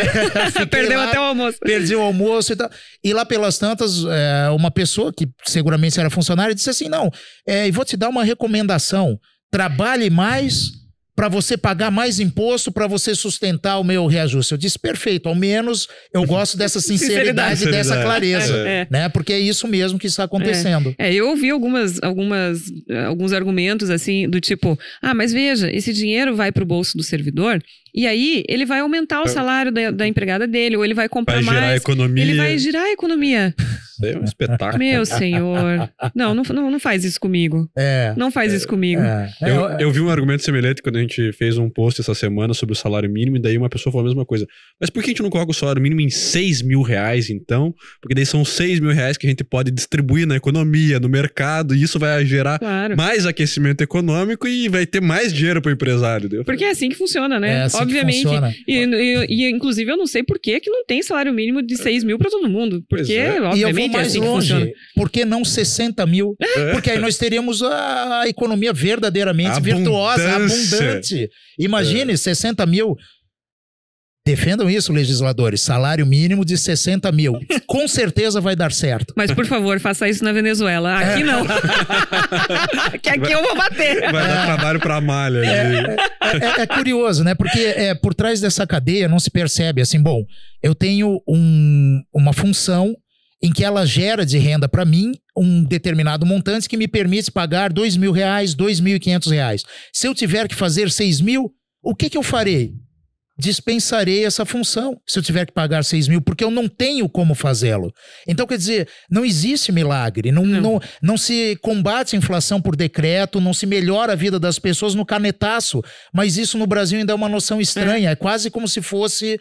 Perdeu até o almoço. Perdi o almoço e tal. E lá pelas tantas, uma pessoa que seguramente era funcionária disse assim, não, e vou te dar uma recomendação. Trabalhe mais para você pagar mais imposto, para você sustentar o meu reajuste. Eu disse, perfeito, ao menos eu gosto dessa sinceridade e dessa clareza, né? Porque é isso mesmo que está acontecendo. Eu ouvi alguns argumentos assim, do tipo, mas veja, esse dinheiro vai para o bolso do servidor e aí ele vai aumentar o salário da empregada dele, ou ele vai comprar mais. Vai girar a economia. Ele vai girar a economia. Isso é um espetáculo. Meu senhor. Não faz isso comigo. Não faz isso comigo. Eu vi um argumento semelhante quando a gente fez um post essa semana sobre o salário mínimo, e daí uma pessoa falou a mesma coisa. Mas por que a gente não coloca o salário mínimo em 6 mil reais, então? Porque daí são 6 mil reais que a gente pode distribuir na economia, no mercado, e isso vai gerar mais aquecimento econômico e vai ter mais dinheiro pro empresário. Porque é assim que funciona, né? Assim obviamente. E inclusive eu não sei por que não tem salário mínimo de 6 mil pra todo mundo. Porque, obviamente, e eu vou mais é assim longe. Que funciona. Por que não 60 mil? Porque aí nós teríamos a economia verdadeiramente virtuosa, abundante. Imagine 60 mil. Defendam isso, legisladores. Salário mínimo de 60 mil. Com certeza vai dar certo. Mas, por favor, faça isso na Venezuela. Aqui não. Que aqui eu vou bater. Vai dar trabalho pra malha. É curioso, né? Porque por trás dessa cadeia não se percebe assim, bom, eu tenho uma função em que ela gera de renda para mim um determinado montante que me permite pagar R$2.000, R$2.500. Se eu tiver que fazer 6 mil, o que eu farei? Dispensarei essa função se eu tiver que pagar 6 mil, porque eu não tenho como fazê-lo. Então, quer dizer, não existe milagre, não se combate a inflação por decreto, não se melhora a vida das pessoas no canetaço, mas isso no Brasil ainda é uma noção estranha, é quase como se fosse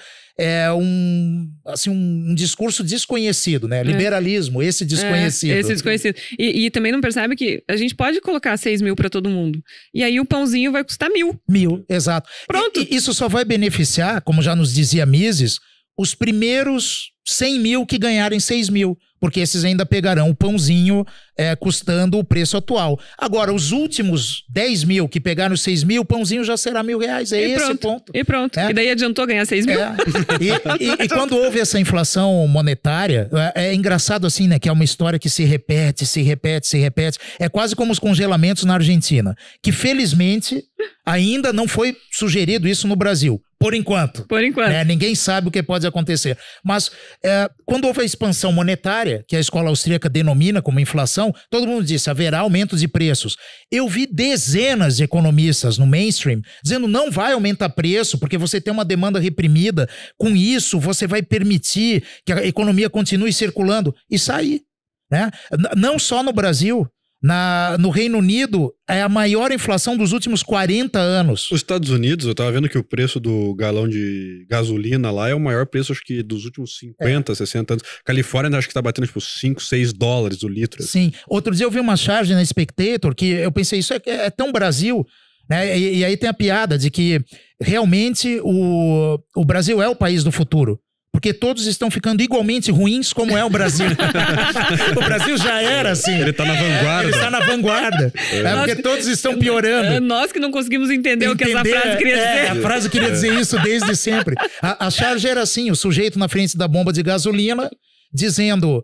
um discurso desconhecido, né? Liberalismo, esse desconhecido. Esse desconhecido. E também não percebe que a gente pode colocar 6 mil para todo mundo. E aí o pãozinho vai custar 1.000. 1.000, exato. Pronto. E isso só vai beneficiar, como já nos dizia Mises, os primeiros 100 mil que ganharem 6 mil. Porque esses ainda pegarão o pãozinho custando o preço atual. Agora, os últimos 10 mil que pegaram 6 mil, o pãozinho já será R$1.000. Esse o ponto. E pronto. E daí adiantou ganhar 6 mil? E quando houve essa inflação monetária, é engraçado assim, né? Que é uma história que se repete. É quase como os congelamentos na Argentina. Que felizmente Ainda não foi sugerido isso no Brasil, por enquanto. Por enquanto. Ninguém sabe o que pode acontecer. Mas quando houve a expansão monetária, que a escola austríaca denomina como inflação, todo mundo disse, haverá aumento de preços. Eu vi dezenas de economistas no mainstream dizendo não vai aumentar preço porque você tem uma demanda reprimida. Com isso, você vai permitir que a economia continue circulando e sair. Né? Não só no Brasil. No Reino Unido, é a maior inflação dos últimos 40 anos. Os Estados Unidos, eu tava vendo que o preço do galão de gasolina lá é o maior preço, acho que dos últimos 50, 60 anos. Califórnia, acho que tá batendo tipo 5, 6 dólares o litro. Sim. Outro dia eu vi uma charge na Spectator que eu pensei, isso é tão Brasil, né? E aí tem a piada de que realmente o Brasil é o país do futuro. Porque todos estão ficando igualmente ruins como é o Brasil. O Brasil já era assim. Ele tá na vanguarda. Ele está na vanguarda. Porque todos estão piorando. Nós que não conseguimos entender o que essa frase queria dizer. A frase queria dizer isso desde sempre. A charge era assim, o sujeito na frente da bomba de gasolina dizendo...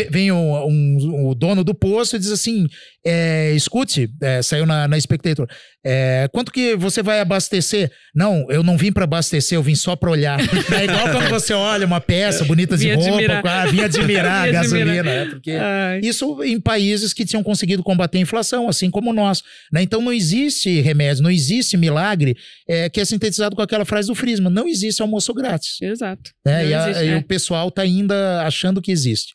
vem o dono do posto e diz assim, escute, saiu na Spectator, quanto que você vai abastecer? Não, eu não vim para abastecer, eu vim só para olhar. É igual quando você olha uma peça bonita de roupa, vim admirar a gasolina. Porque isso em países que tinham conseguido combater a inflação, assim como nós. Né? Então não existe remédio, não existe milagre que é sintetizado com aquela frase do Friesman, não existe almoço grátis. Exato. E o pessoal tá ainda achando que existe.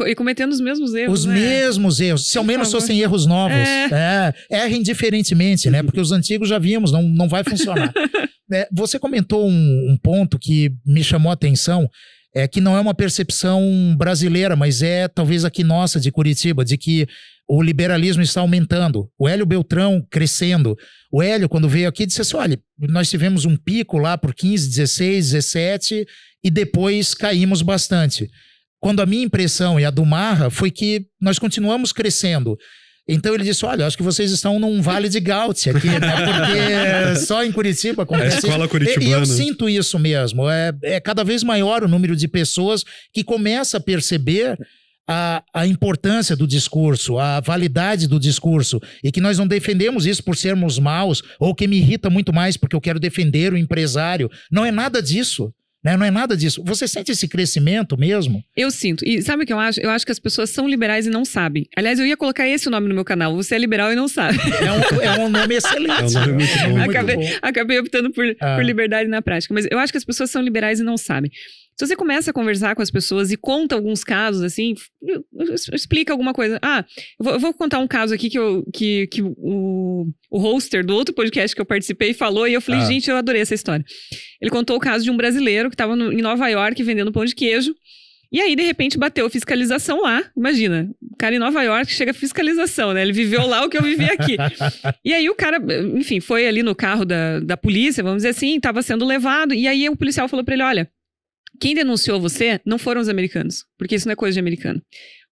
E cometendo os mesmos erros. Os mesmos erros. Se ao menos fossem erros novos. Errem diferentemente, né? Porque os antigos já vimos, não vai funcionar. Você comentou um ponto que me chamou a atenção, que não é uma percepção brasileira, mas é talvez aqui nossa, de Curitiba, de que o liberalismo está aumentando. O Hélio Beltrão crescendo. O Hélio, quando veio aqui, disse assim, olha, nós tivemos um pico lá por 15, 16, 17 e depois caímos bastante. Quando a minha impressão e a do Marra foi que nós continuamos crescendo. Então ele disse, olha, acho que vocês estão num vale de Gaut aqui, né? Porque só em Curitiba acontece. A escola curitibana. E eu sinto isso mesmo. É cada vez maior o número de pessoas que começa a perceber a importância do discurso, a validade do discurso, e que nós não defendemos isso por sermos maus, ou que me irrita muito mais porque eu quero defender o empresário. Não é nada disso. Né? Não é nada disso. Você sente esse crescimento mesmo? Eu sinto. E sabe o que eu acho? Eu acho que as pessoas são liberais e não sabem. Aliás, eu ia colocar esse nome no meu canal. Você é liberal e não sabe. É um nome excelente. É um nome muito bom. Acabei optando por liberdade na prática. Mas eu acho que as pessoas são liberais e não sabem. Se você começa a conversar com as pessoas e conta alguns casos, assim, explica alguma coisa. Eu vou contar um caso aqui que o hoster do outro podcast que eu participei falou e eu falei, gente, eu adorei essa história. Ele contou o caso de um brasileiro que estava em Nova York vendendo pão de queijo. E aí, de repente, bateu fiscalização lá. Imagina, o cara em Nova York chega fiscalização, né? Ele viveu lá o que eu vivi aqui. E aí o cara, enfim, foi ali no carro da polícia, vamos dizer assim, estava sendo levado. E aí o policial falou para ele, olha, quem denunciou você não foram os americanos, porque isso não é coisa de americano.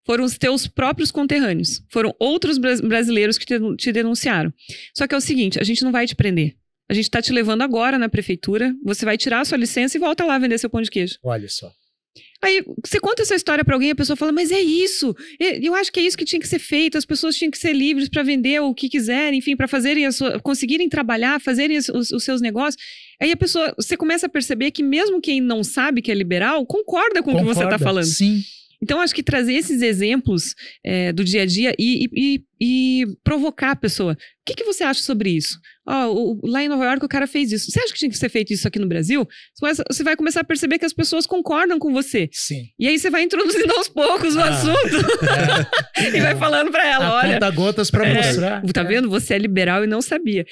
Foram os teus próprios conterrâneos. Foram outros brasileiros que te denunciaram. Só que é o seguinte, a gente não vai te prender. A gente tá te levando agora na prefeitura, você vai tirar a sua licença e volta lá vender seu pão de queijo. Olha só. Aí, você conta essa história pra alguém, a pessoa fala, mas é isso. Eu acho que é isso que tinha que ser feito. As pessoas tinham que ser livres pra vender o que quiserem, enfim, pra fazerem conseguirem trabalhar, fazerem os seus negócios. Aí a pessoa, você começa a perceber que mesmo quem não sabe que é liberal, concorda com o que você tá falando. Sim. Então, acho que trazer esses exemplos do dia a dia e provocar a pessoa. O que você acha sobre isso? Lá em Nova York o cara fez isso. Você acha que tinha que ser feito isso aqui no Brasil? Você vai começar a perceber que as pessoas concordam com você. Sim. E aí você vai introduzindo aos poucos o assunto. E vai falando pra ela, olha... Conta gotas pra mostrar. Tá vendo? Você é liberal e não sabia.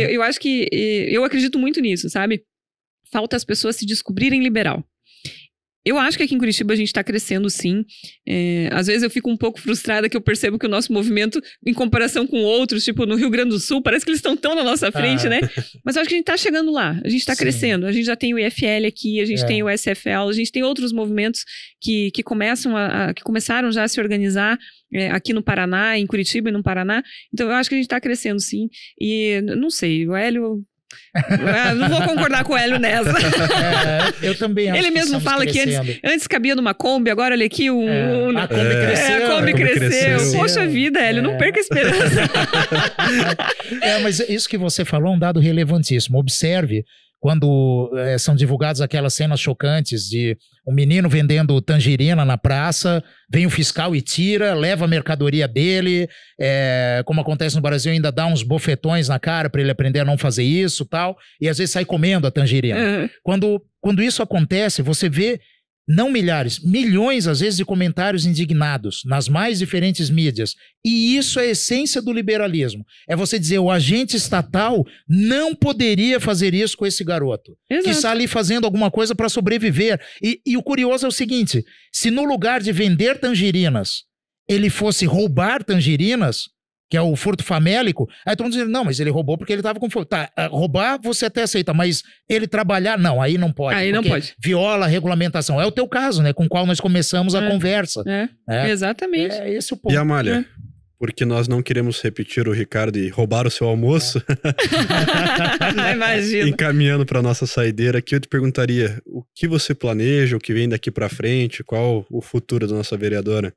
Eu acho que... Eu acredito muito nisso, sabe? Falta as pessoas se descobrirem liberal. Eu acho que aqui em Curitiba a gente está crescendo, sim. Às vezes eu fico um pouco frustrada que eu percebo que o nosso movimento, em comparação com outros, tipo no Rio Grande do Sul, parece que eles estão tão na nossa frente, né? Mas eu acho que a gente está chegando lá. A gente está crescendo. A gente já tem o IFL aqui, a gente tem o SFL, a gente tem outros movimentos que começaram já a se organizar aqui no Paraná, em Curitiba e no Paraná. Então eu acho que a gente está crescendo, sim. E não sei, o Hélio... Não vou concordar com o Hélio nessa. Eu também acho Ele mesmo fala crescendo. que antes cabia numa Kombi, agora olha aqui, a Kombi cresceu. A Kombi cresceu. Poxa vida, Hélio, não perca a esperança. Mas isso que você falou é um dado relevantíssimo. Observe quando são divulgadas aquelas cenas chocantes de um menino vendendo tangerina na praça, vem o fiscal e tira, leva a mercadoria dele, como acontece no Brasil, ainda dá uns bofetões na cara para ele aprender a não fazer isso, tal, e às vezes sai comendo a tangerina. Quando isso acontece, você vê não milhares, milhões às vezes de comentários indignados nas mais diferentes mídias. E isso é a essência do liberalismo. É você dizer, o agente estatal não poderia fazer isso com esse garoto. Exato. Que está ali fazendo alguma coisa para sobreviver. E o curioso é o seguinte, se no lugar de vender tangerinas, ele fosse roubar tangerinas, que é o furto famélico, aí todo mundo dizendo, não, mas ele roubou porque ele estava com fome. Tá, roubar você até aceita, mas ele trabalhar, não, aí não pode. Aí não pode. Viola a regulamentação. É o teu caso, né, com o qual nós começamos a conversa. Exatamente. É esse o ponto. E Amália, porque nós não queremos repetir o Ricardo e roubar o seu almoço, Imagina. Encaminhando para nossa saideira aqui, eu te perguntaria, o que você planeja, o que vem daqui para frente, qual o futuro da nossa vereadora?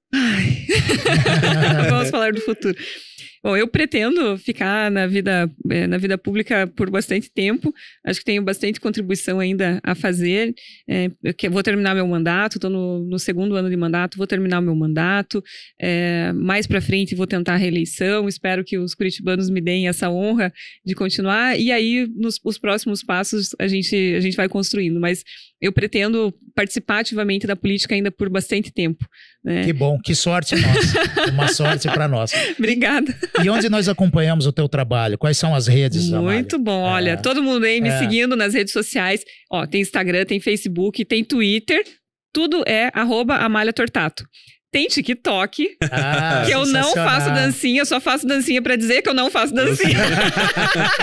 Vamos falar do futuro. Bom, eu pretendo ficar na vida pública por bastante tempo. Acho que tenho bastante contribuição ainda a fazer. Vou terminar meu mandato, estou no segundo ano de mandato, vou terminar o meu mandato. Mais para frente vou tentar a reeleição. Espero que os curitibanos me deem essa honra de continuar. E aí, os próximos passos, a gente vai construindo. Mas eu pretendo participar ativamente da política ainda por bastante tempo. Né? Que bom, que sorte nossa. Uma sorte para nós. Obrigada. E onde nós acompanhamos o teu trabalho? Quais são as redes, Amália? Muito bom. Olha, todo mundo aí me seguindo nas redes sociais. Ó, tem Instagram, tem Facebook, tem Twitter. Tudo é @Amália Tortato. Tem TikTok, que eu não faço dancinha, eu só faço dancinha pra dizer que eu não faço dancinha.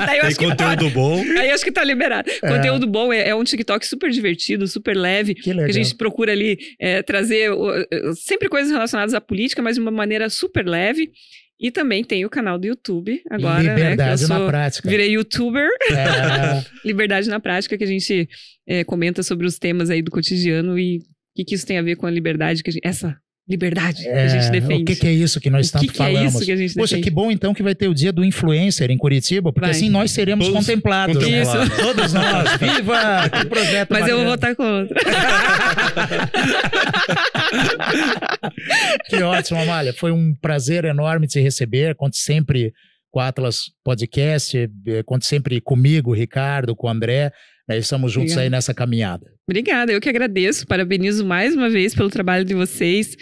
Daí eu tem acho que conteúdo bom. Aí eu acho que tá liberado. Conteúdo bom é um TikTok super divertido, super leve. Que legal. Que a gente procura ali trazer sempre coisas relacionadas à política, mas de uma maneira super leve. E também tem o canal do YouTube agora, Liberdade na Prática. Virei youtuber. Liberdade na Prática, que a gente comenta sobre os temas aí do cotidiano e o que isso tem a ver com a liberdade, essa liberdade que a gente defende. O que é isso que nós tanto falamos? É isso que a gente Poxa, defende? que bom então que vai ter o dia do influencer em Curitiba, porque assim nós seremos contemplados. Isso. Todos nós. Viva! Que projeto Mas bacana. eu vou votar contra. Que ótimo, Amália. Foi um prazer enorme te receber. Conte sempre com a Atlas Podcast, conte sempre comigo, Ricardo, com o André. Estamos juntos aí nessa caminhada. Obrigada, eu que agradeço, parabenizo mais uma vez pelo trabalho de vocês.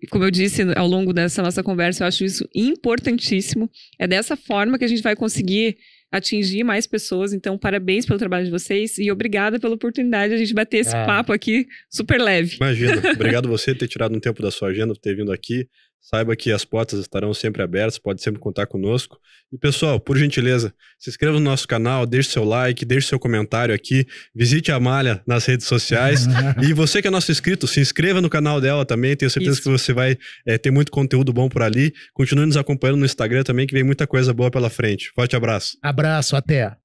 Como eu disse ao longo dessa nossa conversa, eu acho isso importantíssimo. É dessa forma que a gente vai conseguir atingir mais pessoas, então parabéns pelo trabalho de vocês e obrigada pela oportunidade de a gente bater esse papo aqui super leve. Imagina, obrigado você por ter tirado um tempo da sua agenda, por ter vindo aqui. Saiba que as portas estarão sempre abertas, pode sempre contar conosco. E pessoal, por gentileza, se inscreva no nosso canal, deixe seu like, deixe seu comentário aqui, visite a Amália nas redes sociais. E você que é nosso inscrito, se inscreva no canal dela também, tenho certeza que você vai ter muito conteúdo bom por ali. Continue nos acompanhando no Instagram também, que vem muita coisa boa pela frente. Forte abraço. Abraço, até.